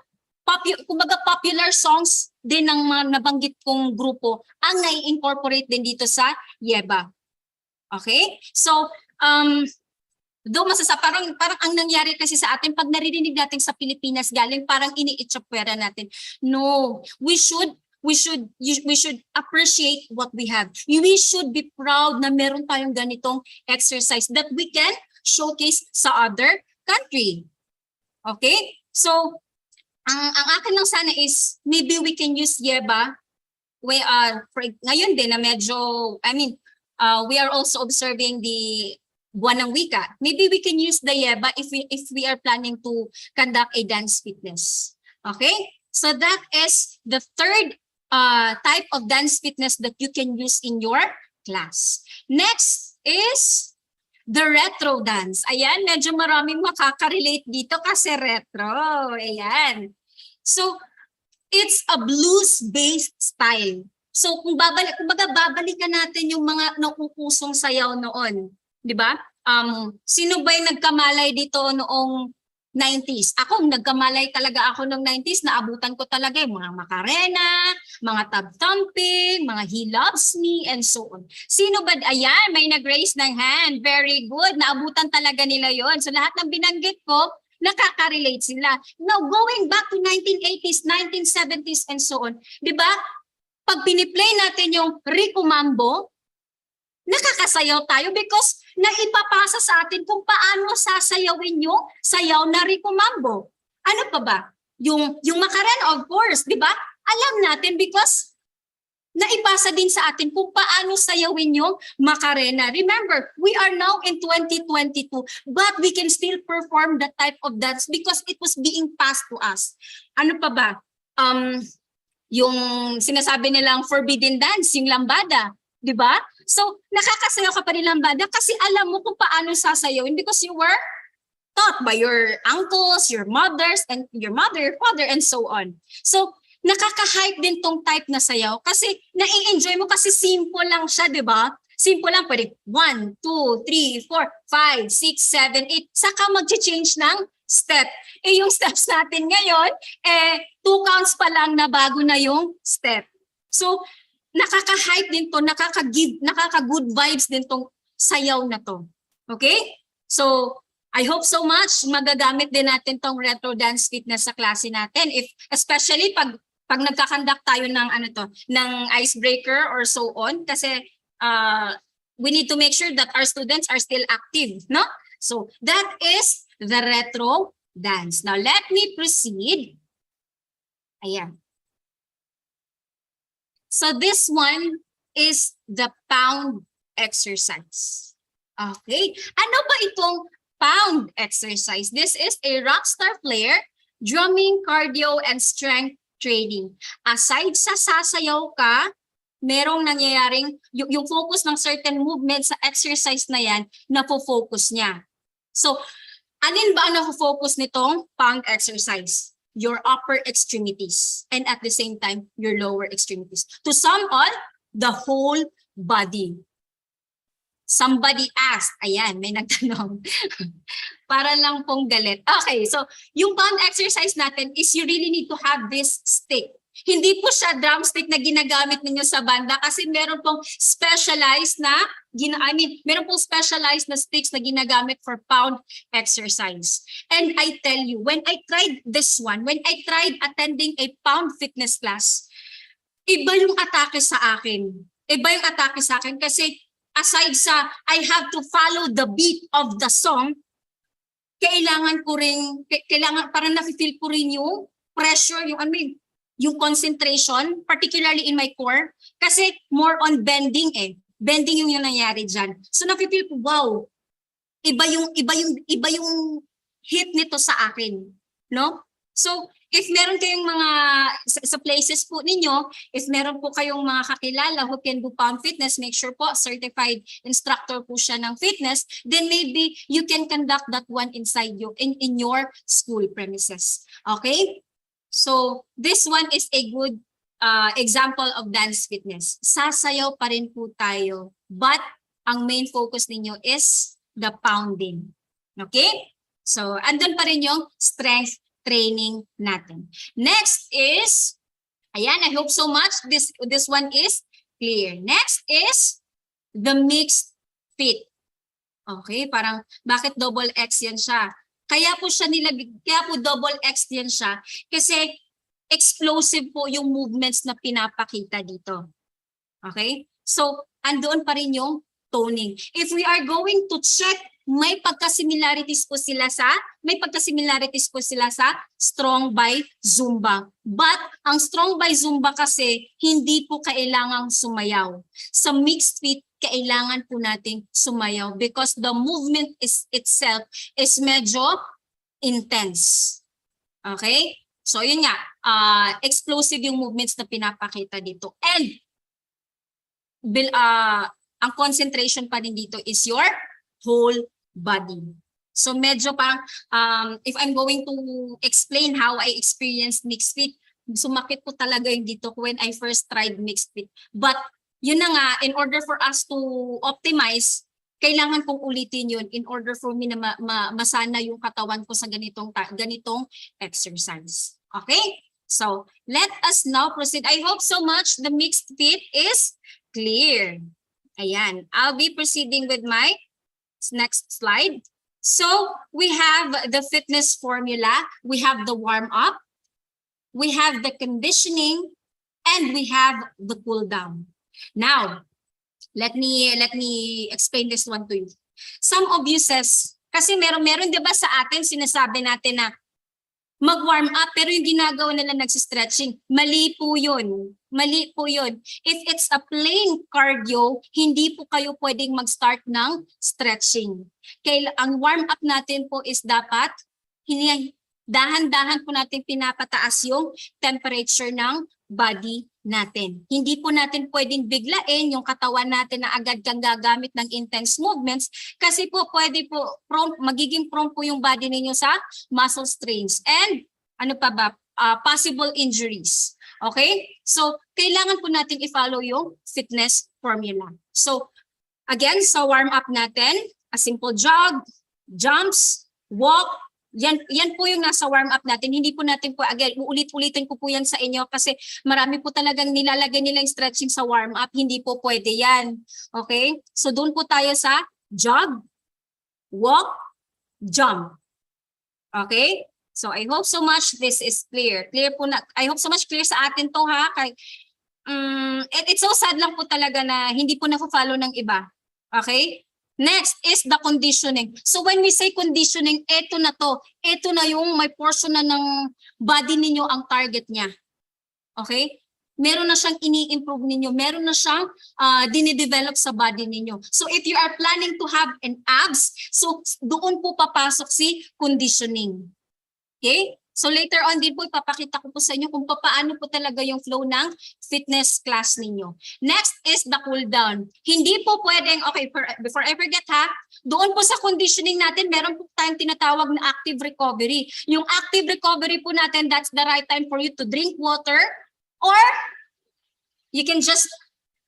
kumbaga popular songs din ng mga nabanggit kong grupo ang nai-incorporate din dito sa Yeba. Okay? So, though parang ang nangyari kasi sa atin, pag naririnig natin sa Pilipinas galing, parang ini-itchapwera natin. No, we should appreciate what we have. We should be proud na meron tayong ganitong exercise that we can showcase sa other country. Okay? So, ang akin lang sana is maybe we can use Yeba. Ngayon din na medyo, we are also observing the Buwan ng Wika. Maybe we can use the Yeba if we are planning to conduct a dance fitness. Okay? So that is the third type of dance fitness that you can use in your class. Next is the retro dance. Ayan, medyo maraming makaka-relate dito kasi retro. Ayan. So, it's a blues-based style. So, kumbaga babalikan natin yung mga naukusong sayaw noon. Di ba? Sino ba yung nagkamalay dito noong 90s? Ako, nagkamalay talaga ako noong 90s. Naabutan ko talaga yung mga Macarena, mga tub-thumping, mga He Loves Me, and so on. Sino ba? Ayan, may nag-raise ng hand. Very good. Naabutan talaga nila yon. So lahat ng binanggit ko, nakaka-relate sila. Now, going back to 1980s, 1970s, and so on. Di ba? Pag piniplay natin yung Rico Mambo, nakakasayaw tayo because naipapasa sa atin kung paano sasayawin yung sayaw na Rico Mambo. Ano pa ba? Yung Macarena, of course, di ba? Alam natin because naipasa din sa atin kung paano sayawin yung Macarena. Remember, we are now in 2022, but we can still perform that type of dance because it was being passed to us. Ano pa ba? Yung sinasabi nilang forbidden dance, yung lambada, di ba? So, nakakasayaw ka pa rin lambada kasi alam mo kung paano sasayawin because you were taught by your uncles, your mothers, and your father, and so on. So, nakaka-hype din tong type na sayaw kasi nai-enjoy mo kasi simple lang siya, di ba? Simple lang, pwede 1, 2, 3, 4, 5, 6, 7, 8. Saka mag-change ng step. Yung steps natin ngayon, 2 counts pa lang na bago na yung step. So, nakaka-hype din to, nakaka-good vibes din tong sayaw na to. Okay? So, I hope so much magagamit din natin tong retro dance fitness sa klase natin. Especially pag nagkakandak tayo ng ng icebreaker or so on kasi we need to make sure that our students are still active, no? So, that is the retro dance. Now, let me proceed. Ayan. So this one is the pound exercise. Okay. Ano ba itong pound exercise? This is a rockstar player, drumming, cardio, and strength training. Aside sa sasayaw ka, merong nangyayaring, yung focus ng certain movement sa exercise na yan, napofocus niya. So, alin ba ang napofocus nitong palm exercise? Your upper extremities and at the same time, your lower extremities. To sum all, the whole body. Somebody asked, ayan, may nagtanong. Para lang pong galit. Okay, so yung palm exercise natin is you really need to have this stick. Hindi po siya drumstick na ginagamit ninyo sa banda kasi meron pong specialized na, meron pong specialized na sticks na ginagamit for pound exercise. And I tell you, when I tried this one, when I tried attending a pound fitness class, iba yung atake sa akin. Iba yung atake sa akin kasi aside sa I have to follow the beat of the song, kailangan parang nafe-feel ko rin yung pressure, yung concentration, particularly in my core, kasi more on bending Bending yung nangyari dyan. So nafe-feel ko, wow, iba yung hit nito sa akin, no? So, if meron kayong mga, sa places po ninyo, if meron po kayong mga kakilala who can do palm fitness, make sure po, certified instructor po siya ng fitness, then maybe you can conduct that one inside you, in your school premises. Okay? So, this one is a good example of dance fitness. Sasayaw pa rin po tayo, but ang main focus ninyo is the pounding. Okay? So, andun pa rin yung strength training natin. Next is, ayan, I hope so much this one is clear. Next is the mixed fit. Okay, parang bakit double X yan siya? Kaya po double X yan siya kasi explosive po yung movements na pinapakita dito. Okay? So, andoon pa rin yung toning. If we are going to check, may pagka-similarities po sila sa strong by Zumba. But ang strong by Zumba kasi hindi po kailangang sumayaw. Sa mixed fit, kailangan po nating sumayaw because the movement itself is medyo intense. Okay? So yun nga, explosive yung movements na pinapakita dito. And ang concentration pa din dito is your whole body. So medyo parang, if I'm going to explain how I experienced mixed fit, sumakit po talaga yung dito when I first tried mixed fit. But yun na nga, in order for us to optimize, kailangan kong ulitin yun in order for me na masana yung katawan ko sa ganitong exercise. Okay? So let us now proceed. I hope so much the mixed fit is clear. Ayan, I'll be proceeding with my next slide. So we have the fitness formula, we have the warm-up, we have the conditioning, and we have the cool-down. Now, let me explain this one to you. Some of you says, kasi meron 'di ba sa atin sinasabi natin na mag-warm up pero yung ginagawa nila nagsi-stretching. Mali po yun. Mali po yun. If it's a plain cardio, hindi po kayo pwedeng mag-start ng stretching. Kaya ang warm up natin po is dapat dahan-dahan po natin pinapataas yung temperature ng body natin. Hindi po natin pwedeng biglain yung katawan natin na agad kang gagamit ng intense movements kasi po pwede po magiging prone po yung body ninyo sa muscle strains and possible injuries. Okay? So, kailangan po natin i-follow yung fitness formula. So, again, sa warm-up natin, a simple jog, jumps, walk, yan po yung nasa warm-up natin. Hindi po natin po, again, uulit-ulitin ko po yan sa inyo kasi marami po talagang nilalagay nilang stretching sa warm-up. Hindi po pwede yan. Okay? So, doon po tayo sa jog, walk, jump. Okay? So, I hope so much this is clear. Clear po na, I hope so much clear sa atin to ha. It's so sad lang po talaga na hindi po na-follow ng iba. Okay? Next is the conditioning. So when we say conditioning, eto na to. Eto na yung may portion na ng body ninyo ang target niya. Okay? Meron na siyang ini-improve ninyo. Meron na siyang dinidevelop sa body ninyo. So if you are planning to have an abs, so doon po papasok si conditioning. Okay? So later on din po, ipapakita ko po sa inyo kung paano po talaga yung flow ng fitness class ninyo. Next is the cool down. Hindi po pwedeng, okay, before I forget ha, doon po sa conditioning natin, meron po tayong tinatawag na active recovery. Yung active recovery po natin, that's the right time for you to drink water or you can just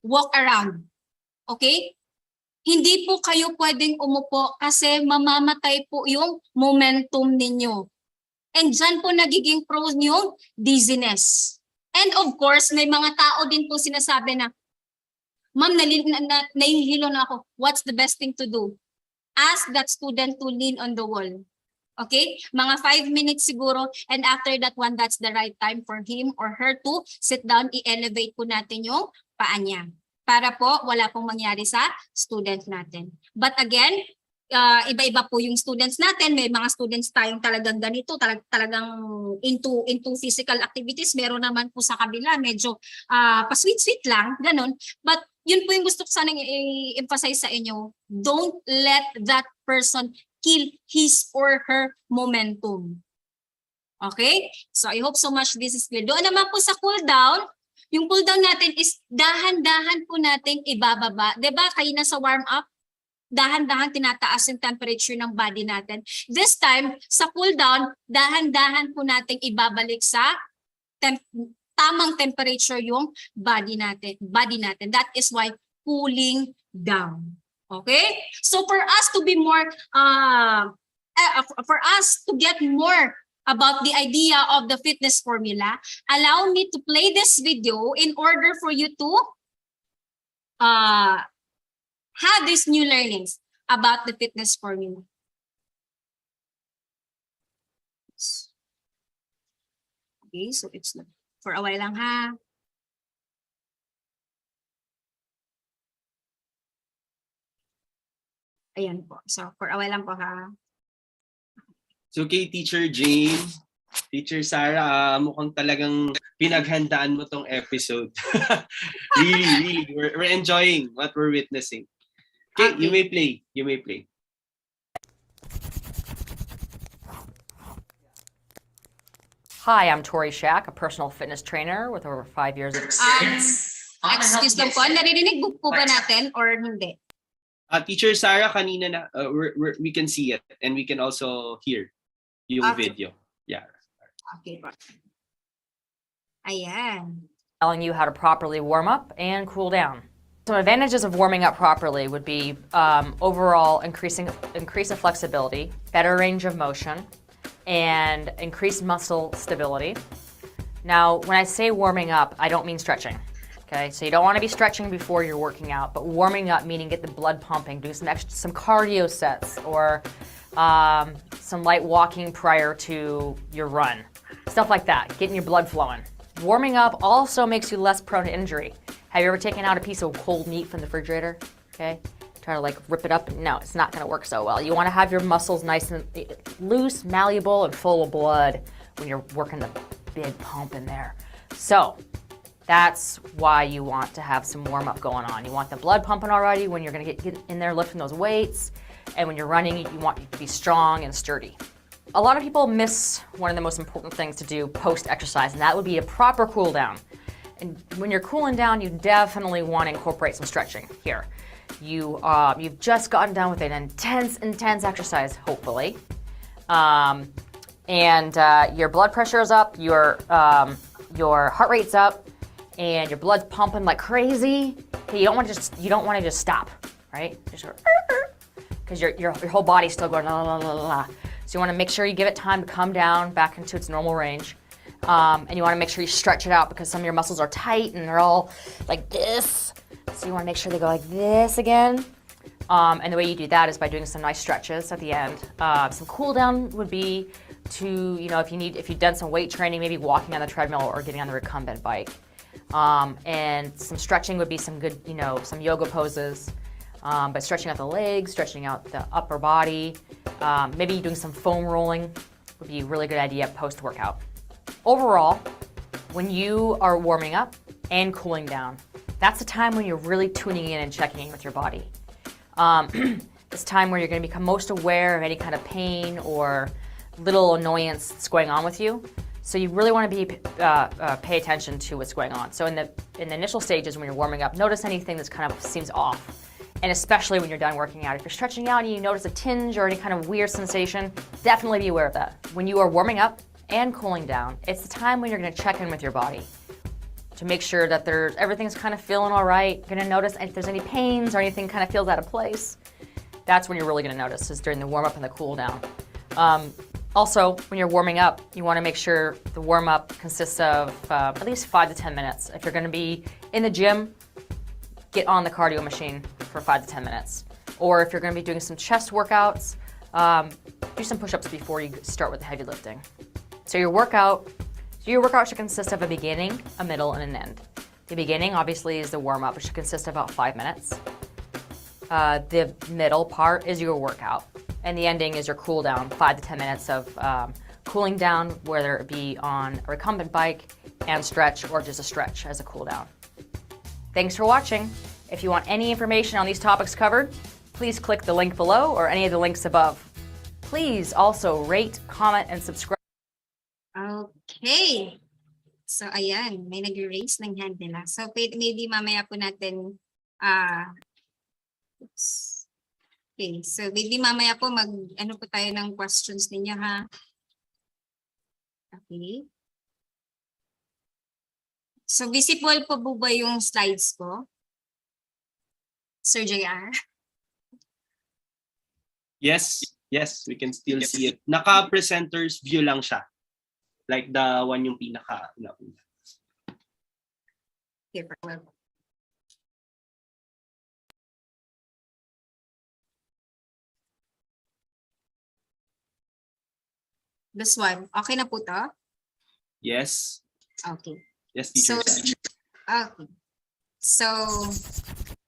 walk around. Okay? Hindi po kayo pwedeng umupo kasi mamamatay po yung momentum ninyo. And dyan po nagiging prone yung dizziness. And of course, may mga tao din po sinasabi na, ma'am, nahihilo na ako. What's the best thing to do? Ask that student to lean on the wall. Okay? Mga 5 minutes siguro. And after that one, that's the right time for him or her to sit down. I-elevate po natin yung paa niya. Para po wala pong mangyari sa student natin. But again, iba-iba po yung students natin. May mga students tayong talagang ganito, talagang into physical activities. Meron naman po sa kabila, medyo pa-sweet-sweet lang, ganun. But yun po yung gusto ko sanang i-emphasize sa inyo. Don't let that person kill his or her momentum. Okay? So I hope so much this is clear. Doon naman po sa cool down, yung cool down natin is dahan-dahan po nating ibababa. Diba kayo na sa warm up? Dahan-dahan tinataas yung temperature ng body natin. This time, sa cool down, dahan-dahan po nating ibabalik sa tamang temperature yung body natin. That is why cooling down. Okay? So for us to be more, for us to get more about the idea of the fitness formula, allow me to play this video in order for you to have these new learnings about the fitness formula. Okay, so it's for a while lang ha. Ayan po. So for a while lang po ha. So okay, Teacher Jane, Teacher Sarah, mukhang talagang pinaghandaan mo tong episode. Really, we're enjoying what we're witnessing. Okay, you may play. You may play. Hi, I'm Tori Shack, a personal fitness trainer with over 5 years of experience. Excuse lang po, naririnig po ba natin or hindi? Teacher Sarah, kanina na, we can see it and we can also hear yung video. Yeah. Okay po. Ayan. Telling you how to properly warm up and cool down. Some advantages of warming up properly would be overall increase of flexibility, better range of motion, and increased muscle stability. Now, when I say warming up, I don't mean stretching. Okay, so you don't want to be stretching before you're working out, but warming up meaning get the blood pumping, do some cardio sets, or some light walking prior to your run, stuff like that, getting your blood flowing. Warming up also makes you less prone to injury. Have you ever taken out a piece of cold meat from the refrigerator? Okay, try to like rip it up. No, it's not going to work so well. You want to have your muscles nice and loose, malleable, and full of blood when you're working the big pump in there. So that's why you want to have some warm up going on. You want the blood pumping already when you're going to get in there lifting those weights, and when you're running, you want to be strong and sturdy. A lot of people miss one of the most important things to do post-exercise, and that would be a proper cool down. And when you're cooling down, you definitely want to incorporate some stretching here. You've just gotten done with an intense exercise, hopefully, and your blood pressure is up, your heart rate's up, and your blood's pumping like crazy. Okay, you don't want to just stop, right? Because your whole body's still going la la la la. So you want to make sure you give it time to come down back into its normal range. And you want to make sure you stretch it out because some of your muscles are tight and they're all like this. So you want to make sure they go like this again. And the way you do that is by doing some nice stretches at the end. Some cool down would be to, if you've done some weight training, maybe walking on the treadmill or getting on the recumbent bike. And some stretching would be some good, some yoga poses. But stretching out the legs, stretching out the upper body, maybe doing some foam rolling would be a really good idea post-workout. Overall, when you are warming up and cooling down, that's the time when you're really tuning in and checking in with your body. It's time where you're going to become most aware of any kind of pain or little annoyance that's going on with you. So you really want to be pay attention to what's going on. So in the initial stages when you're warming up, notice anything that's kind of seems off. And especially when you're done working out. If you're stretching out and you notice a tinge or any kind of weird sensation, definitely be aware of that. When you are warming up and cooling down, it's the time when you're going to check in with your body to make sure that everything's kind of feeling all right. You're going to notice if there's any pains or anything kind of feels out of place. That's when you're really going to notice, is during the warm up and the cool down. Also, when you're warming up, you want to make sure the warm up consists of at least 5 to 10 minutes. If you're going to be in the gym, get on the cardio machine for 5 to 10 minutes. Or if you're going to be doing some chest workouts, do some push-ups before you start with the heavy lifting. So your workout should consist of a beginning, a middle, and an end. The beginning, obviously, is the warm-up. It should consist of about 5 minutes. The middle part is your workout. And the ending is your cool down, 5 to 10 minutes of cooling down, whether it be on a recumbent bike and stretch or just a stretch as a cool down. Thanks for watching. If you want any information on these topics covered, please click the link below or any of the links above. Please also rate, comment, and subscribe. Okay. So ayan, may nag-raise ng hand nila. So maybe mamaya po natin oops. Okay, so maybe mamaya po ano po tayo ng questions ninyo, ha? Okay. So visible po ba yung slides ko? Sir JR? Yes, we can still see it. Naka-presenter's view lang siya. Like the one yung pinaka. Okay, well. This one, okay na po to? Yes. Okay. Yes, teacher. Okay. So,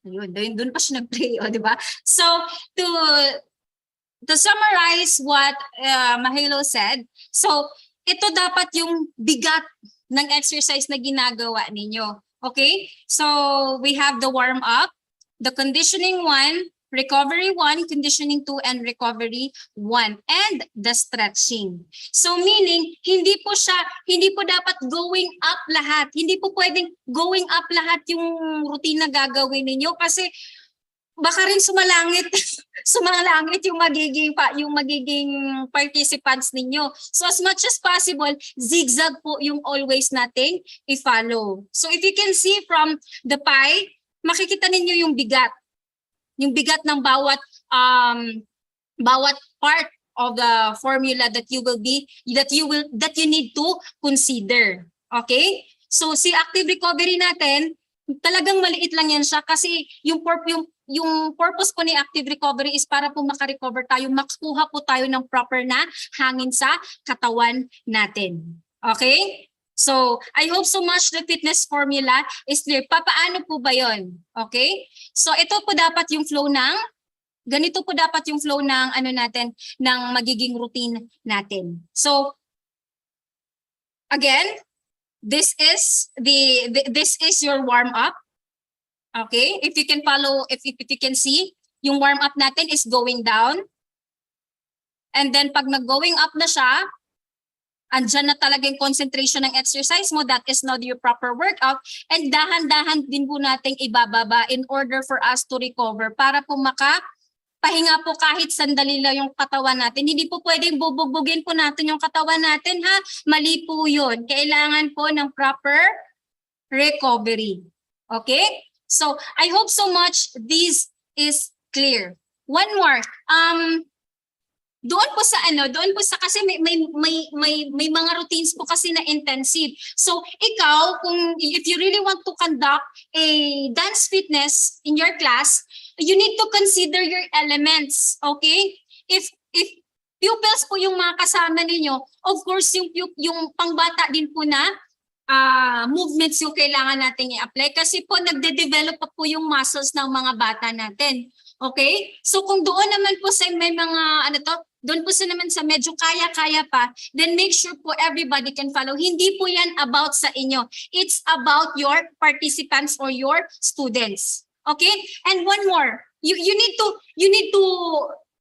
yun, dun pa siya nag-play, di ba? So, to summarize what Mahilo said, so, ito dapat yung bigat ng exercise na ginagawa ninyo. Okay? So, we have the warm-up, the conditioning 1, recovery 1, conditioning 2, and recovery 1, and the stretching. So meaning, hindi po dapat going up lahat. Hindi po pwedeng going up lahat yung routine na gagawin ninyo kasi baka rin sumalangit yung magiging participants ninyo. So as much as possible, zigzag po yung always nating i-follow. So if you can see from the pie, makikita ninyo yung bigat. Yung bigat ng bawat part of the formula that you need to consider. Okay? So si active recovery natin, talagang maliit lang yan siya kasi yung purpose po ni active recovery is para po makarecover tayo, makakuha po tayo ng proper na hangin sa katawan natin. Okay? So, I hope so much the fitness formula is clear. Papaano po ba yun? Okay? So, ito po dapat yung ganito po dapat yung flow ng ng magiging routine natin. So, again, this is your warm up. Okay? If you can follow, if you can see, yung warm up natin is going down. And then pag nag-going up na siya, andyan na talagang concentration ng exercise mo, that is not your proper workout, and dahan-dahan din po nating ibababa in order for us to recover para po makapahinga po kahit sandali lang yung katawan natin. Hindi po pwedeng bubugbugin po natin yung katawan natin, ha? Mali po yun. Kailangan po ng proper recovery. Okay? So, I hope so much this is clear. One more. Doon po sa kasi may mga routines po kasi na intensive. So ikaw, if you really want to conduct a dance fitness in your class, you need to consider your elements, okay? If pupils po yung mga kasama ninyo, of course yung pangbata din po na movements yung kailangan nating i-apply kasi po nagde-develop pa po yung muscles ng mga bata natin. Okay? So kung doon naman po sa may mga doon po naman sa medyo kaya-kaya pa, then make sure po everybody can follow. Hindi po yan about sa inyo. It's about your participants or your students. Okay? And one more. You need to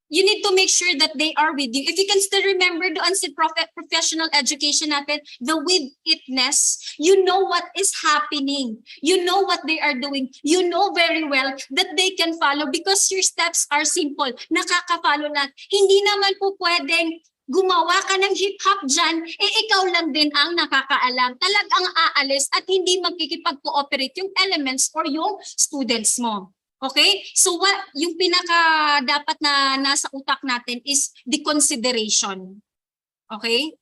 you need to make sure that they are with you. If you can still remember doon sa professional education natin, the with itness, you know what is happening. You know what they are doing. You know very well that they can follow because your steps are simple. Nakaka-follow na. Hindi naman po pwedeng gumawa ka ng hip-hop dyan, ikaw lang din ang nakakaalam. Talagang aalis at hindi magkikipag-cooperate yung elements or yung students mo. Okay? So what yung pinaka dapat na nasa utak natin is the consideration. Okay?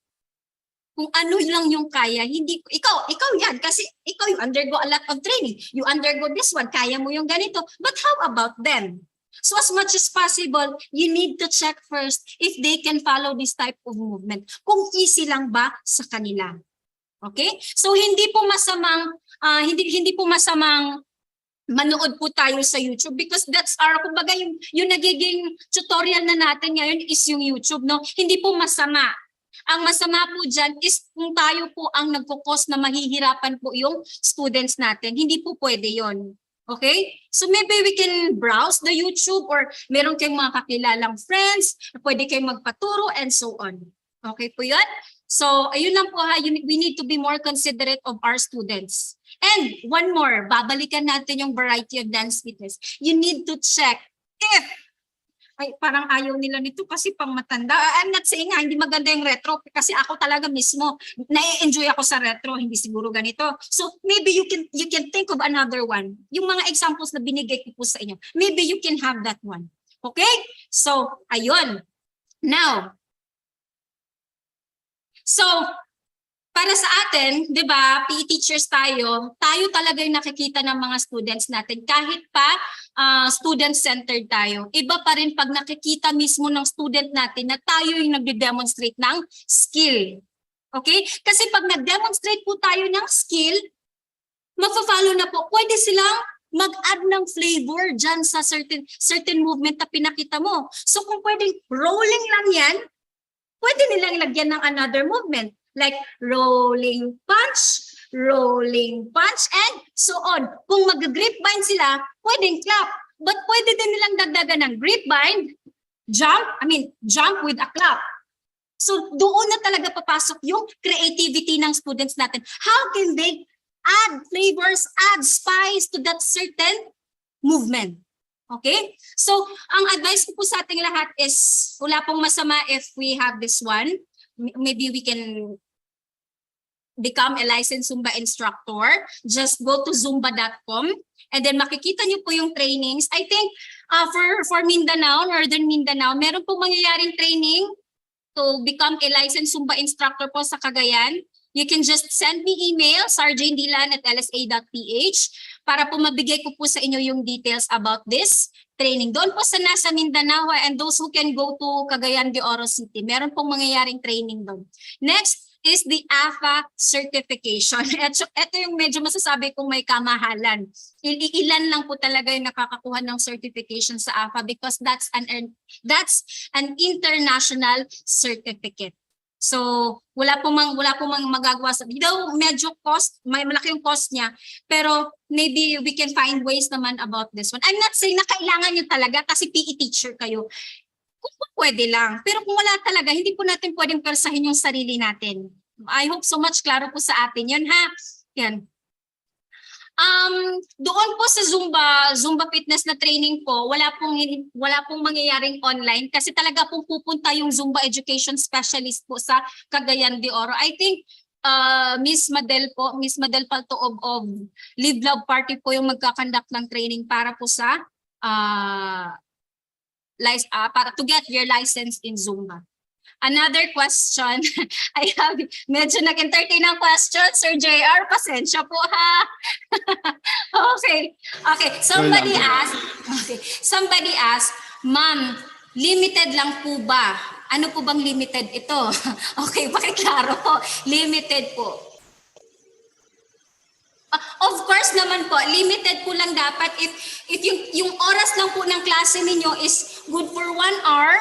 Kung ano lang yung kaya, hindi ikaw yan kasi ikaw you undergo a lot of training. You undergo this one, kaya mo yung ganito. But how about them? So as much as possible, you need to check first if they can follow this type of movement. Kung easy lang ba sa kanila. Okay? So hindi po masamang hindi po masamang manood po tayo sa YouTube because that's our, kumbaga yung nagiging tutorial na natin ngayon is yung YouTube, no? Hindi po masama. Ang masama po dyan is kung tayo po ang nagkukos na mahihirapan po yung students natin. Hindi po pwede yon. Okay? So maybe we can browse the YouTube or meron kayong mga kakilalang friends, pwede kayong magpaturo and so on. Okay po yun? So ayun lang po ha, we need to be more considerate of our students. And one more, babalikan natin yung variety of dance fitness. You need to check if, ay parang ayaw nila nito kasi pang matanda. I'm not saying nga, hindi maganda yung retro kasi ako talaga mismo, na-enjoy ako sa retro, hindi siguro ganito. So maybe you can think of another one. Yung mga examples na binigay ko po sa inyo, maybe you can have that one. Okay? So, ayun. Now, so, para sa atin, 'di ba, PE teachers tayo talaga yung nakikita ng mga students natin kahit pa student-centered tayo. Iba pa rin pag nakikita mismo ng student natin na tayo yung nagde-demonstrate ng skill. Okay? Kasi pag nag-demonstrate po tayo ng skill, magfa-follow na po. Pwede silang mag-add ng flavor dyan sa certain movement na pinakita mo. So kung pwedeng rolling lang yan, pwede nilang lagyan ng another movement. Like rolling punch, and so on. Kung mag-grapevine sila, pwedeng clap. But pwede din nilang dagdagan ng grapevine, jump with a clap. So doon na talaga papasok yung creativity ng students natin. How can they add flavors, add spice to that certain movement? Okay? So ang advice ko po sa ating lahat is, wala pong masama if we have this one. Maybe we can become a licensed Zumba instructor. Just go to zumba.com and then makikita niyo po yung trainings. I think for Mindanao, Northern Mindanao, meron po mangyayaring training to become a licensed Zumba instructor po sa Cagayan. You can just send me email, sarjaindilan@lsa.ph, para po mabigay ko po sa inyo yung details about this training. Doon po sa nasa Mindanao and those who can go to Cagayan de Oro City, meron pong mangyayaring training doon. Next is the AFA certification. Ito yung medyo masasabi kong may kamahalan. Ilan lang po talaga yung nakakakuha ng certification sa AFA because that's an international certificate. So wala po mang magagawa sa daw, medyo cost, may malaki yung cost niya, pero maybe we can find ways naman about this one. I'm not saying na kailangan niyo talaga kasi PE teacher kayo. Kung pwede lang. Pero kung wala talaga, hindi po natin pwedeng persahin yung sarili natin. I hope so much klaro po sa atin yan, ha? Yan. Doon po sa Zumba fitness na training po, wala pong mangyayaring online kasi talaga pong pupunta yung Zumba education specialist po sa Cagayan de Oro. I think Miss Madel Palto of Live Love Party po yung magkakandak ng training para po sa para to get your license in Zumba. Another question, I have medyo nag-entertain ang question, Sir JR, pasensya po ha. Okay, somebody asked, Ma'am, limited lang po ba? Ano po bang limited ito? Okay, pakiklaro po, limited po. Of course naman po, limited po lang dapat if yung oras lang po ng klase ninyo is good for 1 hour,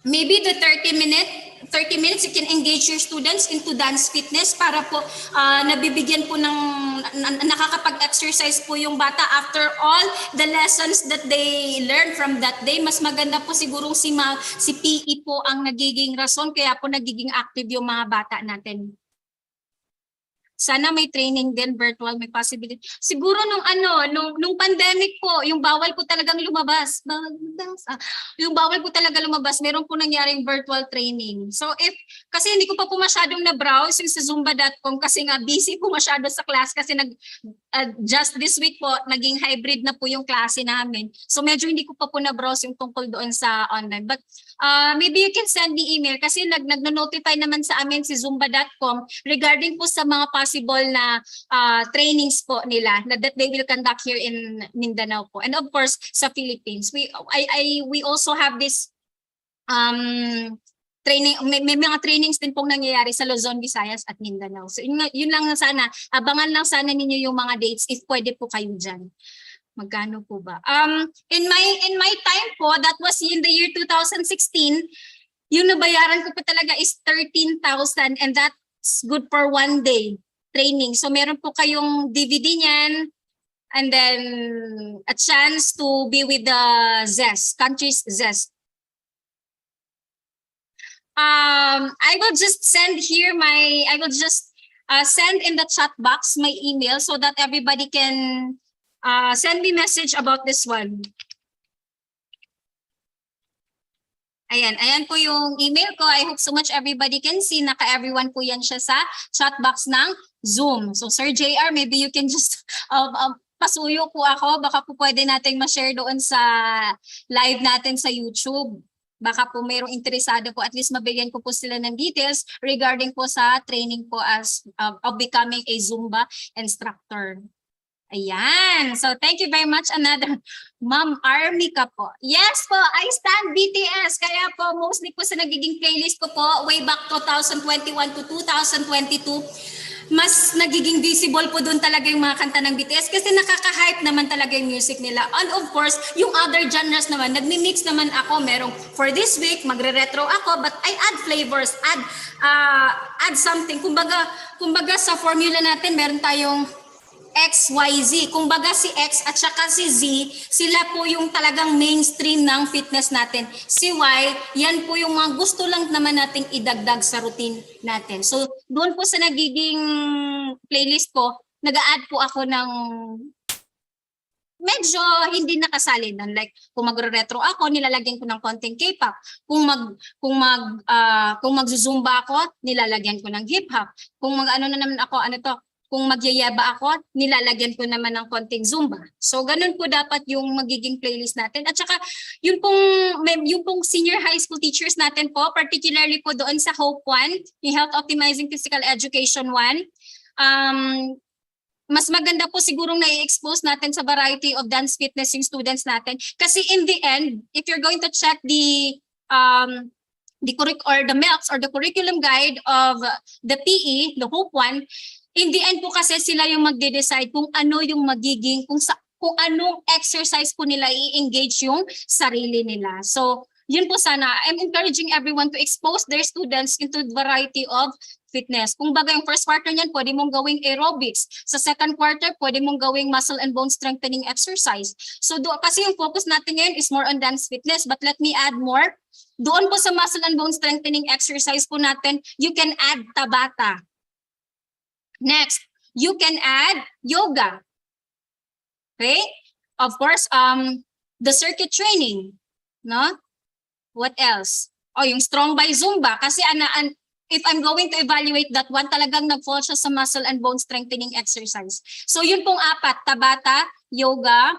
maybe the 30-minute 30 minutes, you can engage your students into dance fitness para po nabibigyan po ng nakakapag-exercise po yung bata after all the lessons that they learned from that day. Mas maganda po sigurong si PE po ang nagiging rason kaya po nagiging active yung mga bata natin. Sana may training din, virtual, may possibility. Siguro nung pandemic po, yung bawal po talagang lumabas. Yung bawal po talaga lumabas, meron po nangyaring virtual training. So kasi hindi ko pa po masyadong na-browse yung sa zumba.com kasi nga busy po masyado sa class kasi just this week po, naging hybrid na po yung klase namin. So medyo hindi ko pa po na-browse yung tungkol doon sa online. But maybe you can send me email kasi nag-notify naman sa amin si zumba.com regarding po sa mga possible na trainings po nila that they will conduct here in Mindanao po. And of course, sa Philippines. We also have this training, may mga trainings din pong nangyayari sa Luzon, Visayas at Mindanao. So yun lang sana, abangan lang sana ninyo yung mga dates if pwede po kayo dyan. Magkano po ba? In my time po, that was in the year 2016, yung nabayaran ko po talaga is 13,000 and that's good for 1 day training. So meron po kayong DVD niyan and then a chance to be with the country's ZEST. I will just send here send in the chat box my email so that everybody can send me message about this one. Ayan po yung email ko. I hope so much everybody can see. Naka-everyone po yan siya sa chat box ng Zoom. So Sir JR, maybe you can just pasuyo po ako. Baka po pwede natin ma-share doon sa live natin sa YouTube. Baka po mayroong interesado po, at least mabigyan ko po sila ng details regarding po sa training po as of becoming a Zumba instructor. Ayan. So thank you very much. Another Ma'am Armika po. Yes po, I stand BTS. Kaya po mostly po sa nagiging playlist ko po way back 2021 to 2022, mas nagiging visible po doon talaga yung mga kanta ng BTS kasi nakaka-hype naman talaga yung music nila. And of course, yung other genres naman, nagmi-mix naman ako. Merong for this week, magre-retro ako, but I add flavors, add something. Kumbaga sa formula natin, meron tayong X, Y, Z. Kumbaga si X at saka si Z, sila po yung talagang mainstream ng fitness natin. Si Y, yan po yung mga gusto lang naman nating idagdag sa routine natin. So doon po sa nagiging playlist ko, nag-a-add po ako ng medyo hindi nakasali doon. Like kung magre-retro ako, nilalagyan ko ng konting K-pop. Kung mag-zumba ako, nilalagyan ko ng hip-hop. Kung kung magyayaba ako, nilalagyan ko naman ng konting Zumba. So ganun po dapat yung magiging playlist natin. At saka yung pong senior high school teachers natin po, particularly po doon sa Hope 1, yung Health Optimizing Physical Education 1, mas maganda po sigurong na-expose natin sa variety of dance fitness yung students natin. Kasi in the end, if you're going to check the MELCs or the curriculum guide of the PE, the Hope 1, in the end po kasi sila yung magde-decide kung ano yung magiging, kung anong exercise po nila i-engage yung sarili nila. So, yun po sana. I'm encouraging everyone to expose their students into the variety of fitness. Kung baga yung first quarter niyan, pwede mong gawing aerobics. Sa second quarter, pwede mong gawing muscle and bone strengthening exercise. So, kasi yung focus natin ngayon is more on dance fitness, but let me add more. Doon po sa muscle and bone strengthening exercise po natin, you can add Tabata. Next, you can add yoga. Okay? Of course, the circuit training, no? What else? Oh, yung strong by Zumba kasi if I'm going to evaluate that one, talagang nag-fall siya sa muscle and bone strengthening exercise. So yun pong apat, Tabata, yoga,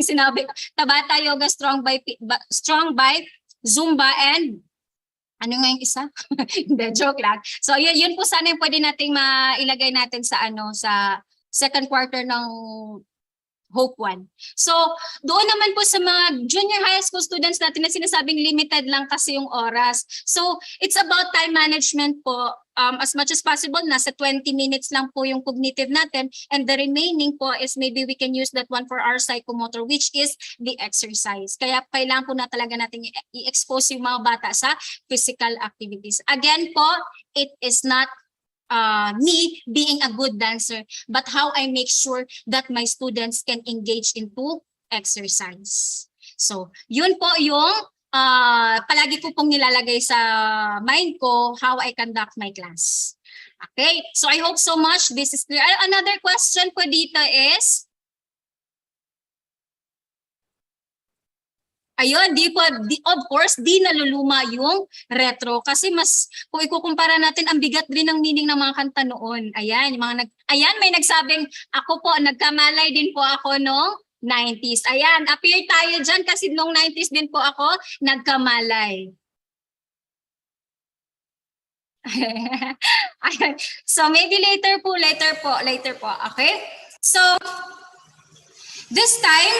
sinabi, Tabata, yoga, strong by Zumba, and ano nga yung isa? Hindi, joke lang. So yun po sana yung pwede nating mailagay natin sa sa second quarter ng Hope 1. So, doon naman po sa mga junior high school students natin na sinasabing limited lang kasi yung oras. So, it's about time management po. As much as possible, nasa 20 minutes lang po yung cognitive natin, and the remaining po is maybe we can use that one for our psychomotor, which is the exercise. Kaya kailangan po na talaga natin i-expose yung mga bata sa physical activities. Again po, it is not me being a good dancer, but how I make sure that my students can engage into exercise. So, yun po yung palagi ko pong nilalagay sa mind ko, how I conduct my class. Okay, so I hope so much this is clear. Another question po dito is, ayun, of course, di naluluma yung retro kasi mas, kung ikukumpara natin, ang bigat din ng meaning ng mga kanta noon. Ayan, ayan, may nagsabing, ako po, nagkamalay din po ako noong 90s. Ayan, appear tayo dyan kasi noong 90s din po ako nagkamalay. Ayan. So maybe later po. Okay? So, this time,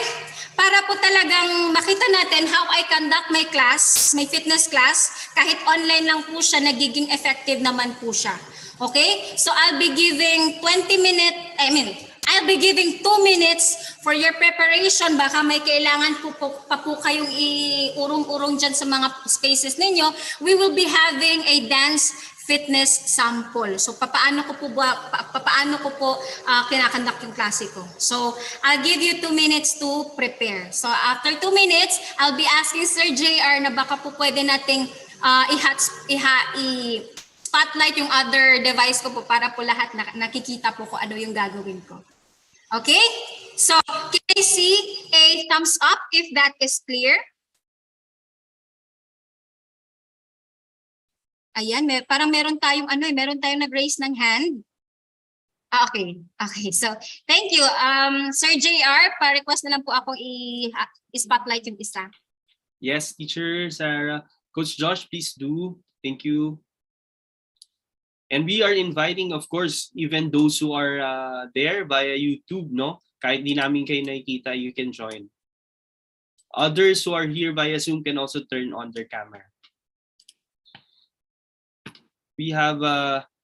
para po talagang makita natin how I conduct my class, my fitness class, kahit online lang po siya, nagiging effective naman po siya. Okay? So I'll be giving 2 minutes for your preparation. Baka may kailangan pa po kayong iurong-urong dyan sa mga spaces ninyo. We will be having a dance fitness sample. So papaano ko po kinakandak yung klase ko. So I'll give you 2 minutes to prepare. So after 2 minutes, I'll be asking Sir JR na baka po pwede nating spotlight yung other device ko po para po lahat nakikita po kung ano yung gagawin ko. Okay? So can I see a thumbs up if that is clear? Ayan, parang meron tayong nag-raise ng hand. Okay. So, thank you. Sir JR, pa-request na lang po ako i-spotlight yung isa. Yes, teacher Sarah. Coach Josh, please do. Thank you. And we are inviting, of course, even those who are there via YouTube, no? Kahit di namin kayo nakikita, you can join. Others who are here via Zoom can also turn on their camera. We have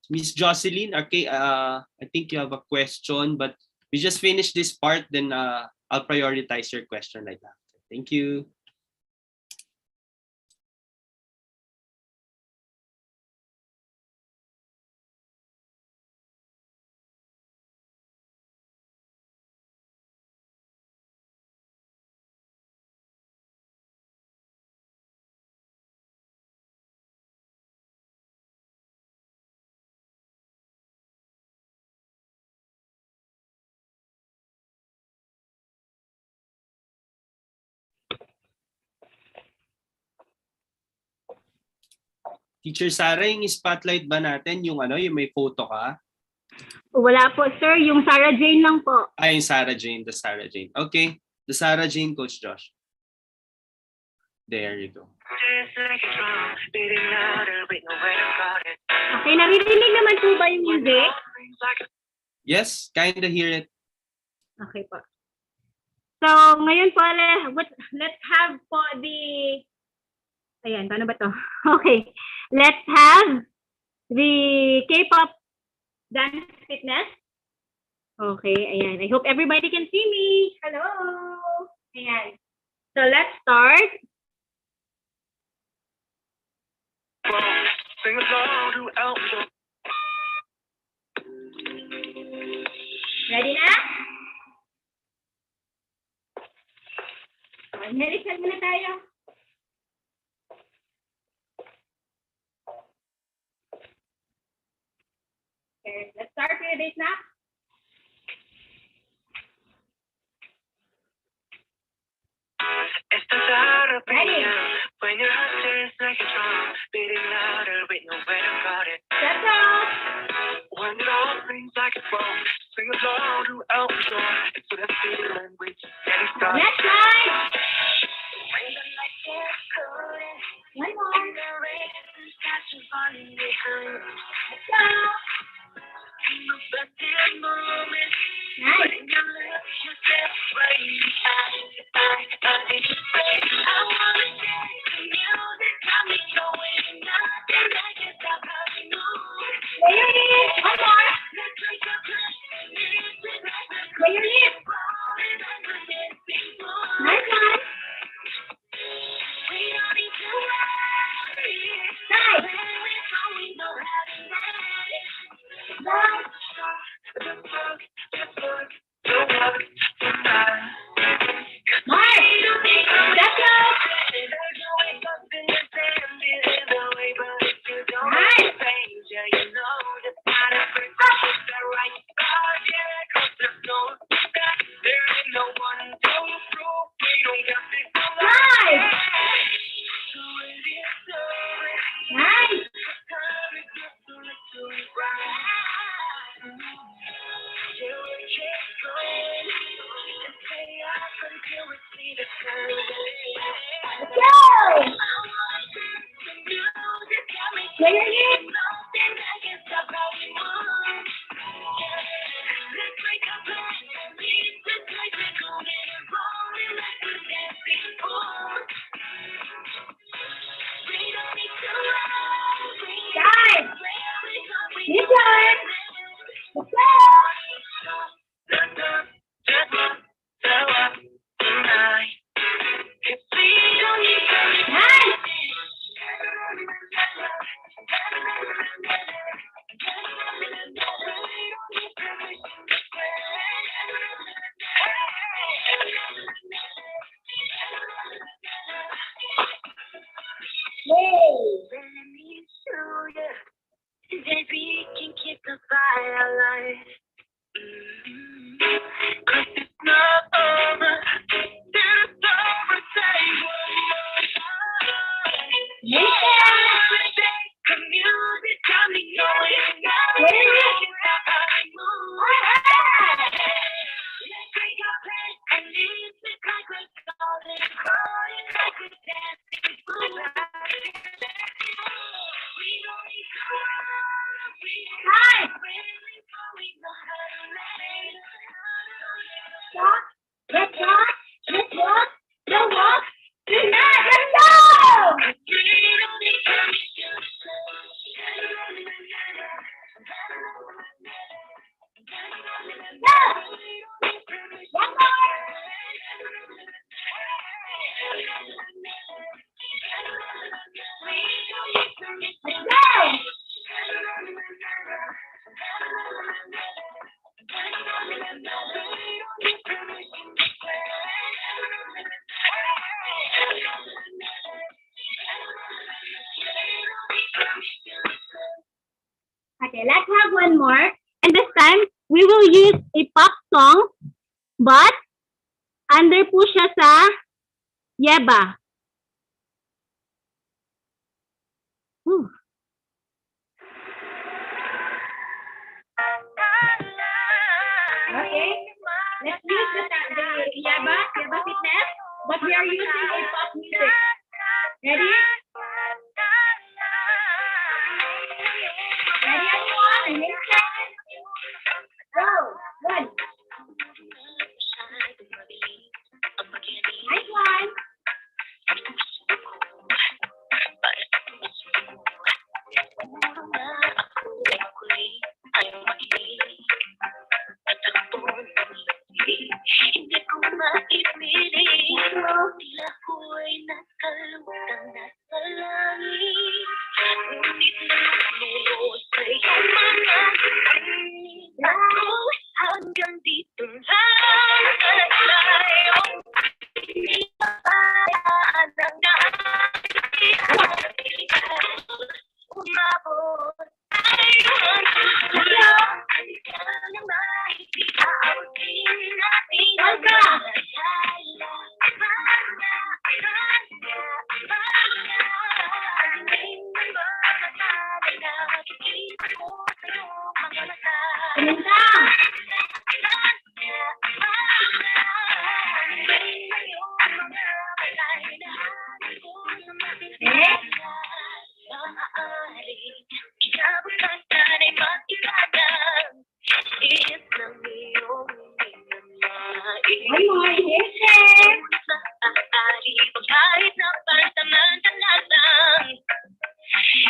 Miss Jocelyn. Okay, I think you have a question, but we just finished this part, then I'll prioritize your question right now. Thank you. Teacher Sarah, yung spotlight ba natin, yung may photo ka? Wala po, sir. Yung Sarah Jane lang po. Yung Sarah Jane, the Sarah Jane. Okay, the Sarah Jane, Coach Josh. There you go. Okay, naririnig naman po ba yung music? Yes, kinda hear it. Okay po. So, ngayon po, let's have po the... Ayan, paano ba to? Okay. Let's have the K-pop dance fitness. Okay, ayan. I hope everybody can see me. Hello. Ayan. So, let's start. Ready na? Medical muna tayo. Okay, let's start with this now. Ready? When your heart turns like a drum, beating louder with nowhere to guard it. That's all. When it all rings like a phone, sing along throughout the door. It's for the feeling we just getting started. Next line. When the light gets cold, one more. And the rain starts to falling behind. Let's go. In the moment, nice. When you lift yourself Baby, can keep the fire alive. 'Cause it's not over. It's over. Say one more time. The music got me going. Let's break our plans and leave it like we're golden. Crying like we're dancing. We don't need to run. We really going know how to let it. Let's walk tonight. Let's go! We don't need to Okay, let's have one more. And this time, we will use a pop song, but under po siya sa Yeba. Whew. Okay, let's use the Yeba fitness, but we are using a pop music. Ready? Ready, everyone? Go! One. Nice one. Hindi ko maipiling tila ko'y nakalutang nasa langit. Ngunit nalulod sa iyong mga tingin ako hanggang dito lang tayo. Hindi mapayaan ang dahil umabot tayo hanggang dulo. Halika na maipitawin natin ang One more. Inhale. Maaari ba kahit na pansamantala lang?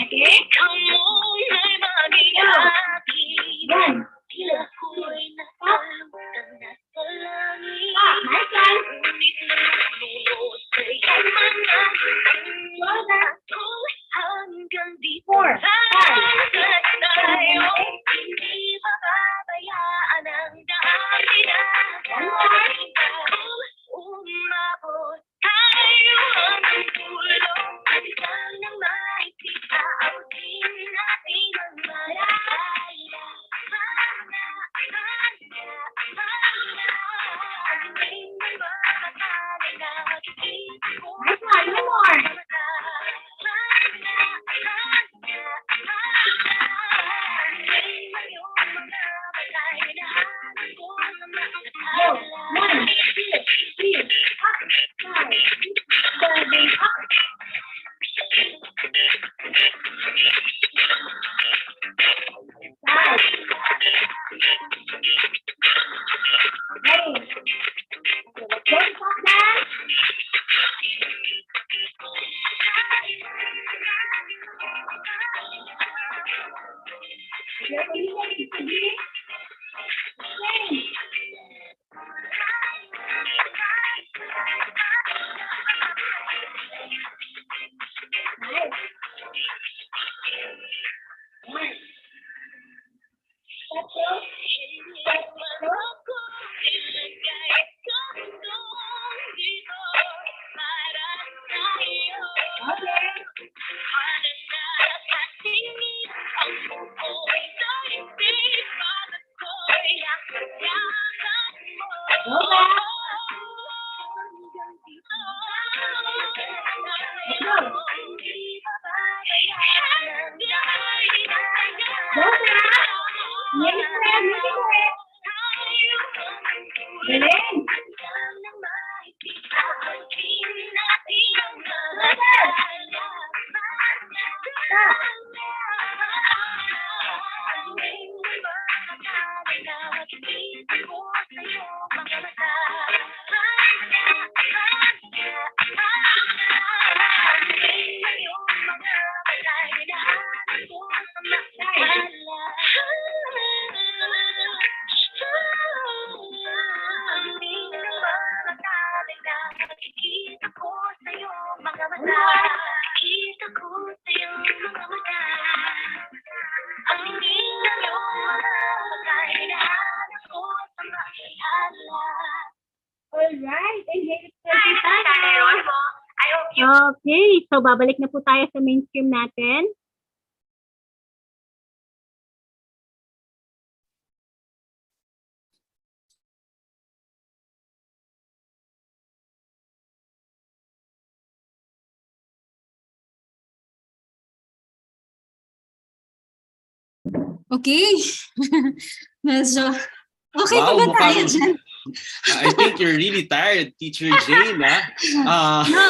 Okay. Ikaw mo'y maging akin. Tila ko'y nakalimutan na sa langit. My son. Ngunit nalulunod sa'y mga ko hanggang dito 4, 5. tayo. Hindi mababayaan ang daan. Umabot tayo hanggang dulo. Hanggang nang maipit aabutin natin ang malaya. Nice one. One more. Go. 1, 2, 3. Up. 5, 6, 7. Up. Five. Ready. Okay, let's go. Stop that. You're ready to be. Same. Nice. One. Let's go. Let's go. Okay. Go back. Let's go. Go back. Make it red, make it red. Galing. Stop. Alright, okay, so babalik na po tayo sa mainstream natin. Okay. Medyo, okay Wow, pa ba tayo mukhang- dyan? I think you're really tired, Teacher Jane, ha? No,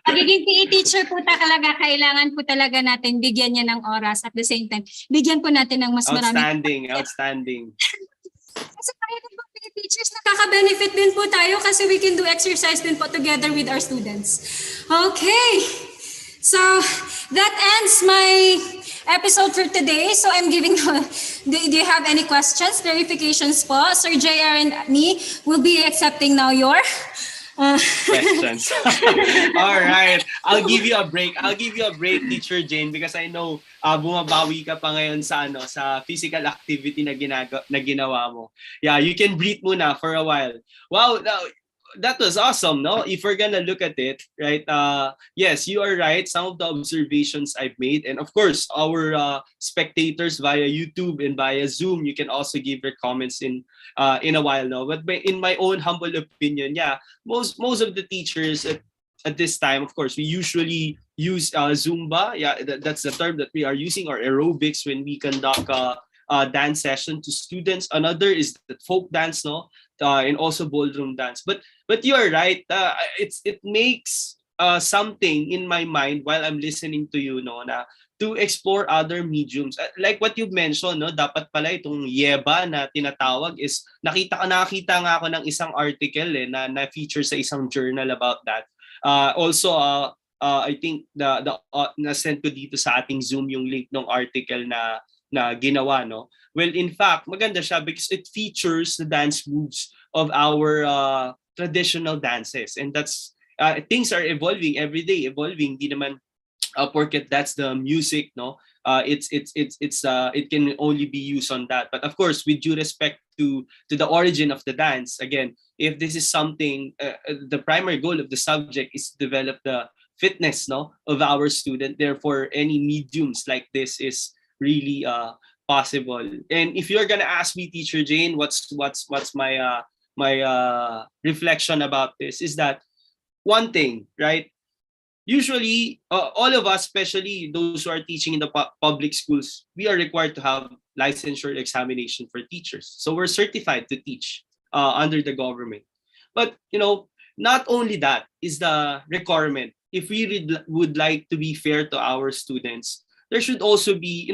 pagiging PE teacher po talaga, kailangan po talaga natin bigyan niya ng oras at the same time, bigyan po natin ng mas marami. Outstanding. Kasi tayo din po PE teachers, nakaka-benefit din po tayo kasi we can do exercise din po together with our students. Okay, so that ends my episode for today. So I'm giving, do you have any questions, clarifications po? Sir JR and me will be accepting now your Questions. All right. I'll give you a break, Teacher Jane, because I know bumabawi ka pa ngayon sa sa physical activity na ginawa mo. Yeah, you can breathe muna for a while. Wow, that was awesome, no? If we're gonna look at it, right? Yes, you are right. Some of the observations I've made, and of course, our spectators via YouTube and via Zoom, you can also give your comments in a while now. But in my own humble opinion, yeah, most of the teachers at this time, of course, we usually use Zumba. Yeah, that's the term that we are using, or aerobics when we conduct dance session to students. Another is the folk dance, no? And also ballroom dance. But you are right. It makes something in my mind while I'm listening to you, no, na to explore other mediums. Like what you mentioned, no, dapat pala itong yeba na tinatawag is nakita nga ako ng isang article na feature sa isang journal about that. Also I think the na-send ko dito sa ating Zoom yung link ng article na ginawa, no. Well, in fact, maganda siya because it features the dance moves of our traditional dances, and that's things are evolving every day, evolving. Di naman porket that's the music, no. It can only be used on that. But of course, with due respect to the origin of the dance, again, if this is something, the primary goal of the subject is to develop the fitness, no, of our student. Therefore, any mediums like this is really possible. And if you're gonna ask me, Teacher Jane, what's my reflection about this is that one thing, right? Usually, all of us, especially those who are teaching in the public schools, we are required to have licensure examination for teachers. So we're certified to teach under the government. But, not only that is the requirement. If we would like to be fair to our students, there should also be,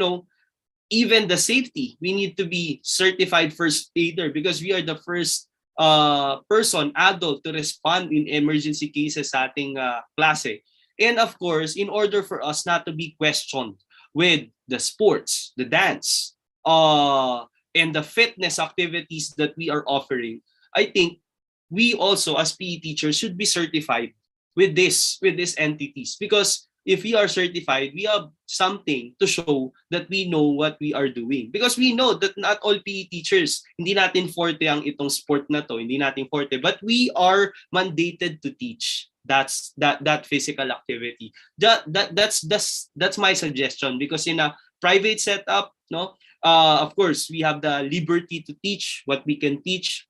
even the safety. We need to be certified first aider because we are the first adult to respond in emergency cases sa ating klase. And of course, in order for us not to be questioned with the sports, the dance, and the fitness activities that we are offering, I think we also as PE teachers should be certified with these entities, because if we are certified, we have something to show that we know what we are doing. Because we know that not all PE teachers, hindi natin forte ang itong sport na to, hindi natin forte, but we are mandated to teach that physical activity. That's my suggestion, because in a private setup, no, of course we have the liberty to teach what we can teach,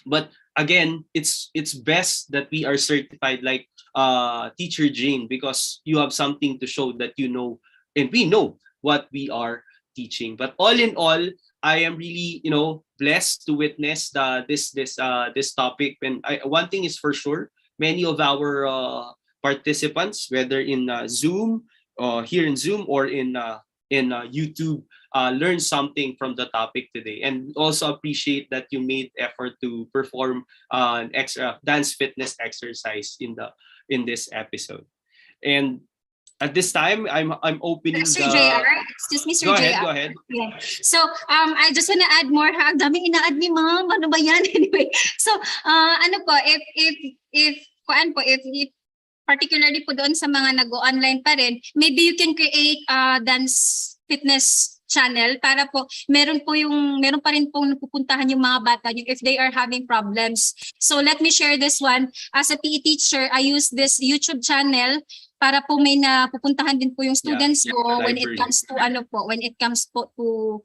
but again, it's best that we are certified like Teacher Jane, because you have something to show that you know and we know what we are teaching. But all in all, I am really blessed to witness this topic. And one thing is for sure, many of our participants, whether in Zoom, here in Zoom or in YouTube, learn something from the topic today, and also appreciate that you made effort to perform an extra dance fitness exercise in this episode. And at this time, I'm opening Sir JR, excuse me, Sir JR. Go ahead. Yeah. So, I just want to add more. Ha, dami ina-add ni ma'am. Ano ba yan? Anyway, so, if particularly po doon sa mga nag-online pa rin, maybe you can create a dance fitness channel para po meron pa rin pong napupuntahan yung mga bata yung if they are having problems. So let me share this one. As a PE teacher, I use this YouTube channel para po may napupuntahan din po yung students ko when it comes to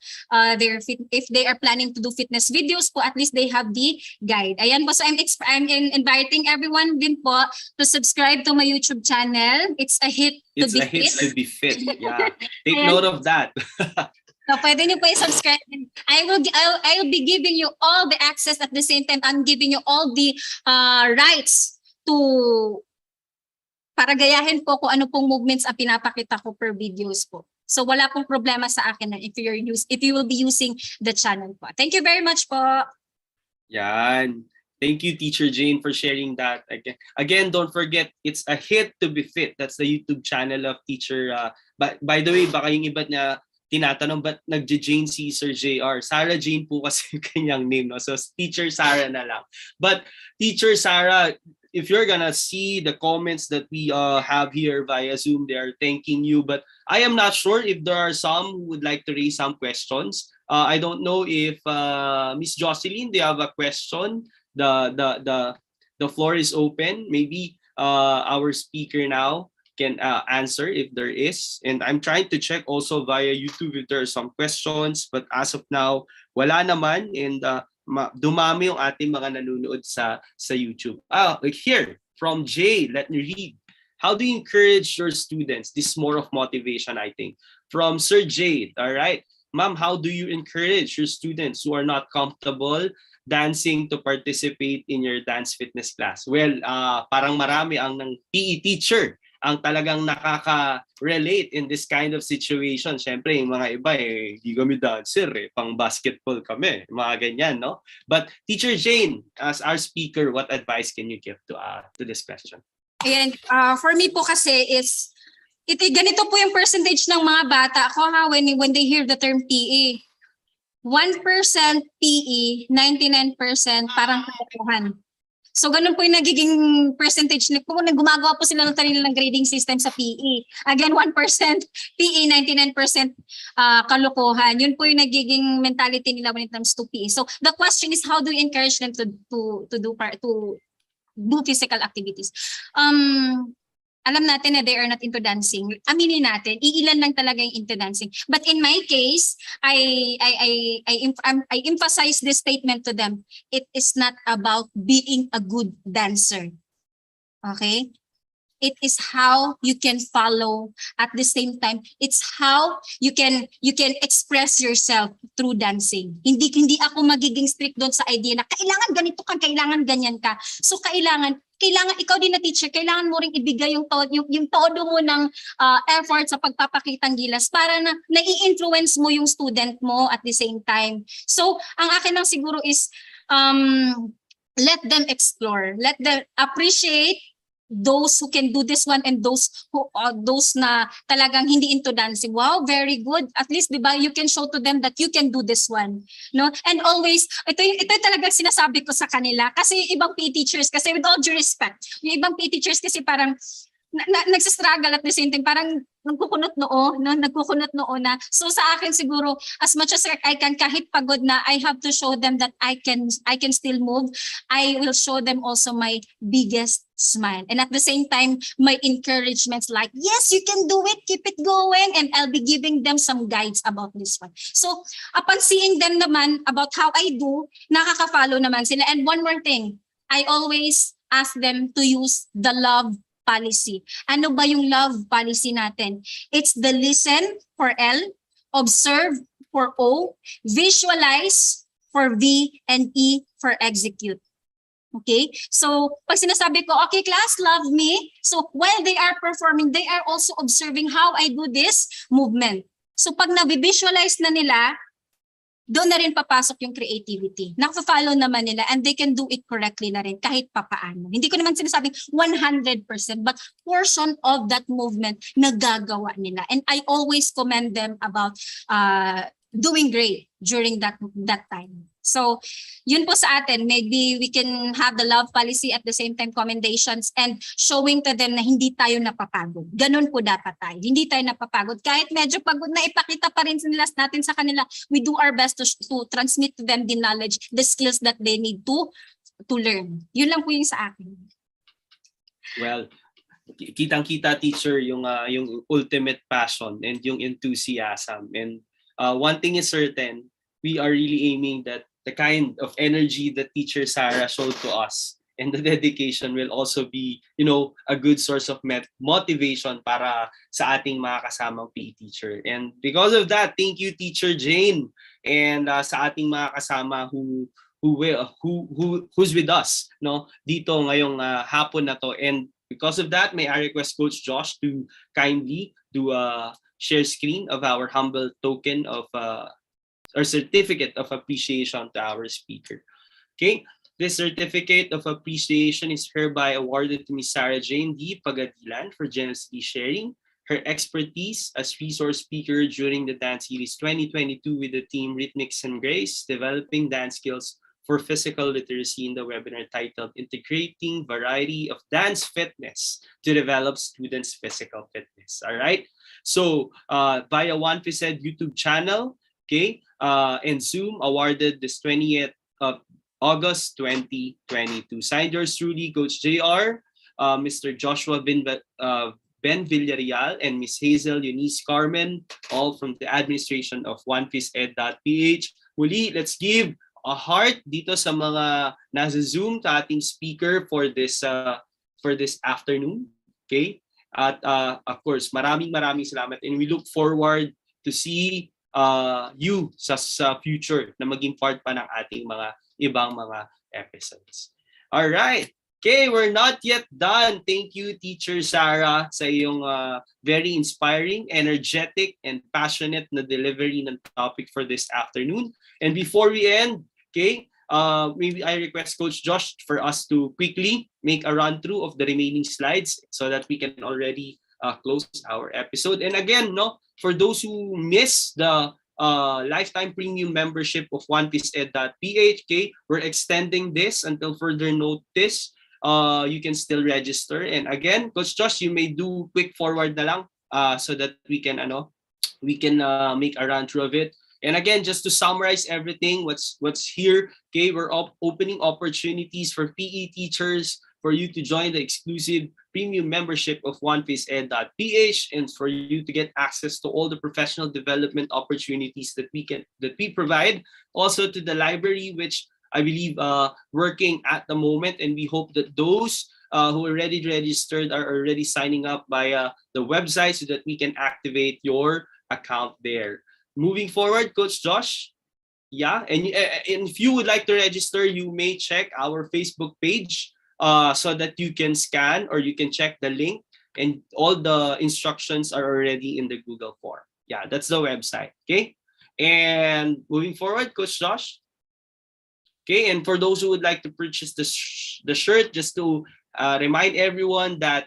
their if they are planning to do fitness videos po, at least they have the guide. Ayan po, so I'm inviting everyone din po to subscribe to my YouTube channel. It's a hit to be fit. Yeah. Take note of that. So, pwede nyo po i-subscribe. I will be giving you all the access at the same time. I'm giving you all the rights to para gayahin po kung ano pong movements ang pinapakita ko per videos po. So wala pong problema sa akin na if you will be using the channel po. Thank you very much po. Yan. Thank you, Teacher Jane, for sharing that. Again, don't forget, it's a hit to be fit. That's the YouTube channel of Teacher. By the way, baka yung iba niya tinatanong, ba't nag-Jane si Sir JR? Sarah Jane po kasi yung kanyang name, no? So Teacher Sarah na lang. But Teacher Sarah, if you're gonna see the comments that we have here via Zoom, they are thanking you. But I am not sure if there are some who would like to raise some questions. I don't know if Miss Jocelyn, do you have a question? The floor is open. Maybe our speaker now can answer if there is. And I'm trying to check also via YouTube if there are some questions. But as of now, wala naman. And dumami yung ating mga nanonood sa YouTube. Like here, from Jay, let me read. How do you encourage your students? This is more of motivation, I think. From Sir Jade, all right. Ma'am, how do you encourage your students who are not comfortable dancing to participate in your dance fitness class? Well, parang marami ang ng PE teacher ang talagang nakaka-relate in this kind of situation. Siyempre, yung mga iba hindi kami dancer pang basketball kami, mga ganyan, no? But Teacher Jane, as our speaker, what advice can you give to this question? And for me po kasi is, ganito po yung percentage ng mga bata ko when they hear the term PE. 1% PE, 99% parang kalokohan. So ganun po yung nagiging percentage. Kung gumagawa po sila ng sarili ng grading system sa PE. Again, 1% PE, 99% kalokohan. Yun po yung nagiging mentality nila when it comes to PE. So the question is, how do you encourage them to do physical activities? Alam natin na they are not into dancing. Aminin natin, iilan lang talaga yung into dancing. But in my case, I emphasize this statement to them. It is not about being a good dancer. Okay? It is how you can follow at the same time. It's how you can express yourself through dancing. Hindi ako magiging strict doon sa idea na kailangan ganito ka, kailangan ganyan ka. So kailangan ikaw din na teacher, kailangan mo ring ibigay yung todo mo ng effort sa pagpapakitang gilas para na nai-influence mo yung student mo at the same time. So ang akin lang siguro is let them explore, let them appreciate those who can do this one and those na talagang hindi into dancing. Wow, very good. At least, di ba, you can show to them that you can do this one. No? And always, ito talagang sinasabi ko sa kanila. Kasi ibang PE teachers, kasi with all due respect, yung ibang PE teachers kasi parang nagsistruggle at the same time, parang nagkukunot noo na. So sa akin siguro, as much as I can, kahit pagod na, I have to show them that I can still move. I will show them also my biggest smile. And at the same time, my encouragements like, yes, you can do it, keep it going. And I'll be giving them some guides about this one. So upon seeing them naman about how I do, nakaka-follow naman sila. And one more thing, I always ask them to use the love policy. Ano ba yung love policy natin? It's the listen for L, observe for O, visualize for V, and E for execute. Okay? So, pag sinasabi ko, okay class, love me. So, while they are performing, they are also observing how I do this movement. So, pag nabivisualize na nila, doon na rin papasok yung creativity. Nakafollow naman nila and they can do it correctly na rin kahit papaano. Hindi ko naman sinasabing 100%, but portion of that movement nagagawa nila. And I always commend them about doing great during that time. So, yun po sa atin. Maybe we can have the love policy at the same time commendations and showing to them na hindi tayo napapagod. Ganun po dapat tayo. Hindi tayo napapagod. Kahit medyo pagod na, ipakita pa rin nila natin sa kanila. We do our best to transmit to them the knowledge, the skills that they need to learn. Yun lang po yung sa akin. Well, kitang-kita teacher yung ultimate passion and yung enthusiasm. And one thing is certain, we are really aiming that the kind of energy that teacher Sarah showed to us and the dedication will also be, a good source of motivation para sa ating mga kasamang PE teacher. And because of that, thank you Teacher Jane and sa ating mga kasama who's with us, no, dito ngayong hapon na to. And because of that, may I request Coach Josh to kindly do a share screen of our humble token of or certificate of appreciation to our speaker. Okay, this certificate of appreciation is hereby awarded to Ms. Sarah Jane D. Pagadilan for generously sharing her expertise as resource speaker during the Dance Series 2022 with the theme Rhythmics and Grace, Developing Dance Skills for Physical Literacy in the webinar titled Integrating Variety of Dance Fitness to Develop Students' Physical Fitness. All right, so via 1PhysEd YouTube channel, okay, and Zoom awarded this 20th of August 2022. Signed yours truly, Coach JR, Mr. Joshua Ben Villarreal, and Ms. Hazel Eunice Carmen, all from the administration of 1PhysEd.Ph. Muli, let's give a heart dito sa mga nasa Zoom sa ating speaker for this afternoon. Okay? At of course, maraming salamat and we look forward to see you sa future na maging part pa ng ating mga ibang mga episodes. All right. Okay, we're not yet done. Thank you, Teacher Sarah, sa iyong very inspiring, energetic, and passionate na delivery ng topic for this afternoon. And before we end, okay, maybe I request Coach Josh for us to quickly make a run-through of the remaining slides so that we can already close our episode. And again, no, for those who miss the lifetime premium membership of 1PhysEd.Ph, okay, we're extending this until further notice. You can still register. And again, Coach Josh, you may do quick forward na lang so that we can make a run through of it. And again, just to summarize everything, what's here, okay, we're opening opportunities for PE teachers for you to join the exclusive premium membership of 1PhysEd.Ph and for you to get access to all the professional development opportunities that we provide. Also to the library, which I believe working at the moment, and we hope that those who are already registered are already signing up via the website so that we can activate your account there. Moving forward, Coach Josh, yeah, and if you would like to register, you may check our Facebook page so that you can scan or you can check the link, and all the instructions are already in the Google form. Yeah, that's the website. Okay, and moving forward, Coach Josh. Okay, and for those who would like to purchase the shirt, just to remind everyone that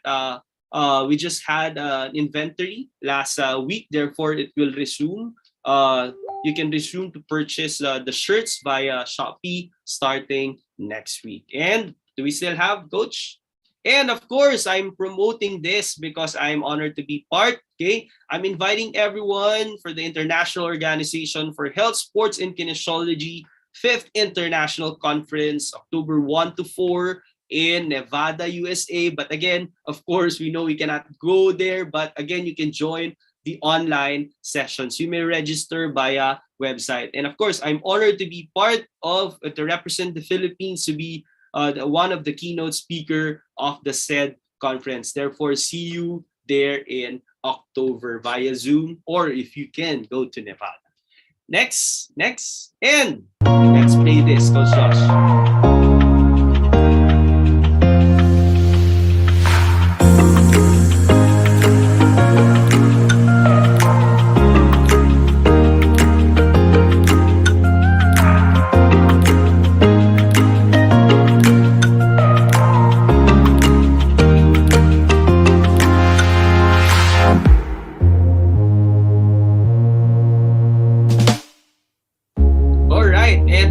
we just had an inventory last week, therefore it will resume. You can resume to purchase the shirts via Shopee starting next week. And do we still have, Coach? And of course, I'm promoting this because I'm honored to be part. Okay, I'm inviting everyone for the International Organization for Health, Sports, and Kinesiology 5th International Conference, October 1 to 4 in Nevada, USA. But again, of course, we know we cannot go there. But again, you can join the online sessions. You may register via website. And of course, I'm honored to be part of, to represent the Philippines, to be one of the keynote speaker of the said conference. Therefore, see you there in October via Zoom, or if you can, go to Nevada. Next, and let's play this, Coach Josh.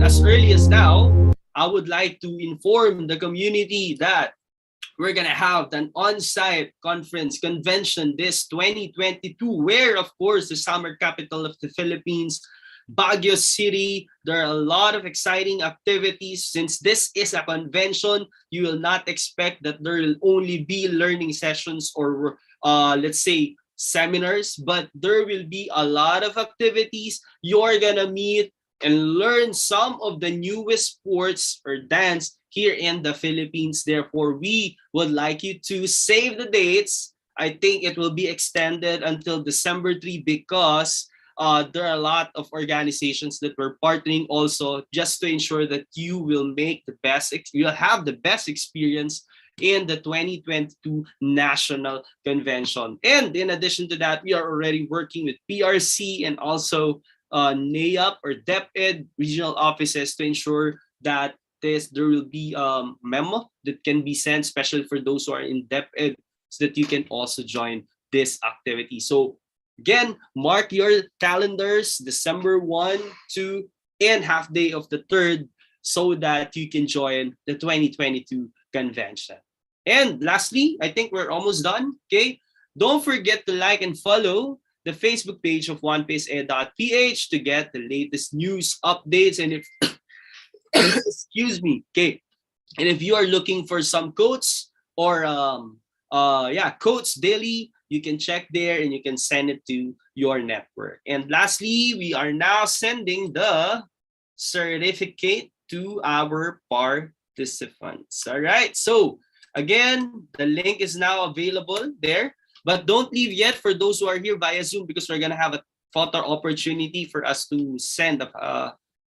As early as now, I would like to inform the community that we're going to have an on-site convention this 2022, where, of course, the summer capital of the Philippines, Baguio City, there are a lot of exciting activities. Since this is a convention, you will not expect that there will only be learning sessions or, let's say, seminars, but there will be a lot of activities. You're going to meet and learn some of the newest sports or dance here in the Philippines. Therefore, we would like you to save the dates. I think it will be extended until December 3 because there are a lot of organizations that we're partnering also just to ensure that you will make the best, you'll have the best experience in the 2022 National Convention. And in addition to that, we are already working with PRC and also NAYAP or DepEd regional offices to ensure that there will be memo that can be sent, especially for those who are in DepEd, so that you can also join this activity. So again, mark your calendars, December 1, 2, and half day of the 3rd, so that you can join the 2022 convention. And lastly, I think we're almost done. Okay, don't forget to like and follow the Facebook page of 1PhysEd.Ph to get the latest news updates. And if excuse me, okay, and if you are looking for some quotes or quotes daily, you can check there and you can send it to your network. And lastly, we are now sending the certificate to our participants. All right, so again, the link is now available there. But don't leave yet for those who are here via Zoom, because we're going to have a photo opportunity for us to send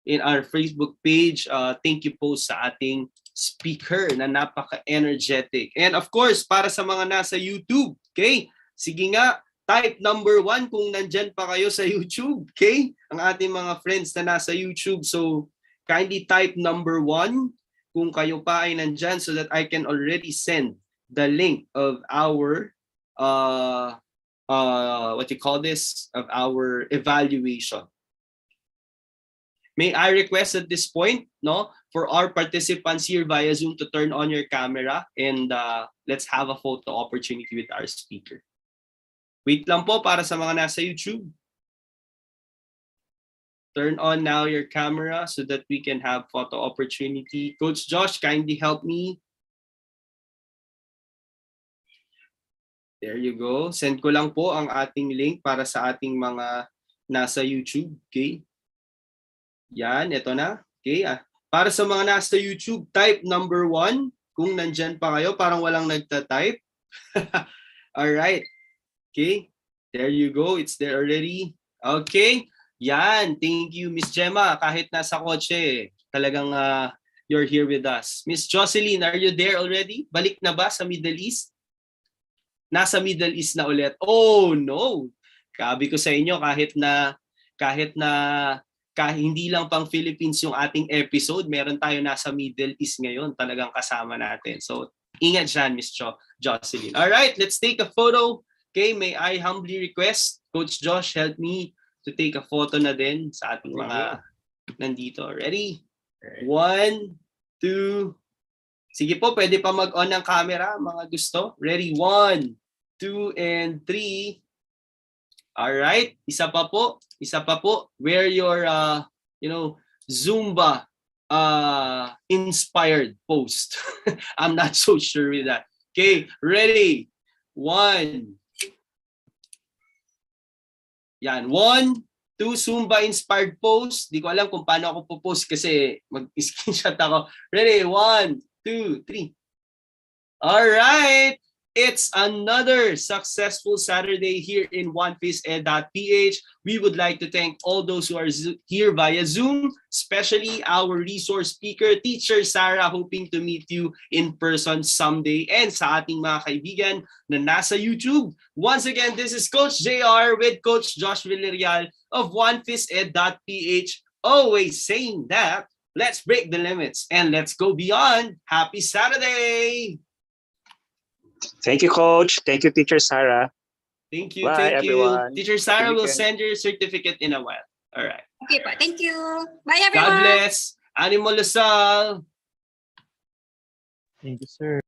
in our Facebook page. Thank you post sa ating speaker na napaka-energetic. And of course, para sa mga nasa YouTube, okay? Sige nga, type number 1 kung nandyan pa kayo sa YouTube, okay? Ang ating mga friends na nasa YouTube. So, kindly type number 1 kung kayo pa ay nandyan so that I can already send the link of our, what you call this, of our evaluation. May I request at this point, no, for our participants here via Zoom to turn on your camera and let's have a photo opportunity with our speaker. Wait lang po para sa mga nasa YouTube. Turn on now your camera so that we can have photo opportunity. Coach Josh, kindly help me. There you go. Send ko lang po ang ating link para sa ating mga nasa YouTube. Okay? Yan, ito na. Okay? Para sa mga nasa YouTube, type number 1 kung nandyan pa kayo. Parang walang nagta-type. Alright. Okay, there you go. It's there already. Okay, yan. Thank you, Miss Gemma. Kahit nasa kotse, talagang you're here with us. Miss Jocelyn, are you there already? Balik na ba sa Middle East? Nasa Middle East na ulit. Oh, no. Sabi ko sa inyo, kahit hindi lang pang Philippines yung ating episode, meron tayo nasa Middle East ngayon. Talagang kasama natin. So, ingat dyan, Miss Jocelyn. All right, let's take a photo. Okay, may I humbly request, Coach Josh, help me to take a photo na din sa ating mga nandito. Ready? 1, 2. Sige po, pwede pa mag-on ng camera, mga gusto. Ready? 1, 2, and 3. Alright, isa pa po. Wear your, Zumba inspired post. I'm not so sure with that. Okay, ready? 1. Yan, 1, 2, Zumba inspired post. Di ko alam kung paano ako po-post kasi mag-screenshot ako. Ready? 1, 2, 3. All right. It's another successful Saturday here in 1PhysEd.Ph. We would like to thank all those who are here via Zoom, especially our resource speaker, Teacher Sarah, hoping to meet you in person someday. And sa ating mga kaibigan na nasa YouTube, once again, this is Coach JR with Coach Josh Villarreal of 1PhysEd.Ph, always saying that let's break the limits and let's go beyond. Happy Saturday! Thank you, Coach. Thank you, Teacher Sarah. Thank you. Bye, Thank you. everyone. Teacher Sarah Good will weekend. send your certificate in a while. All right. Okay po. Thank you. Bye everyone. God bless. Animal Lasal. Thank you, sir.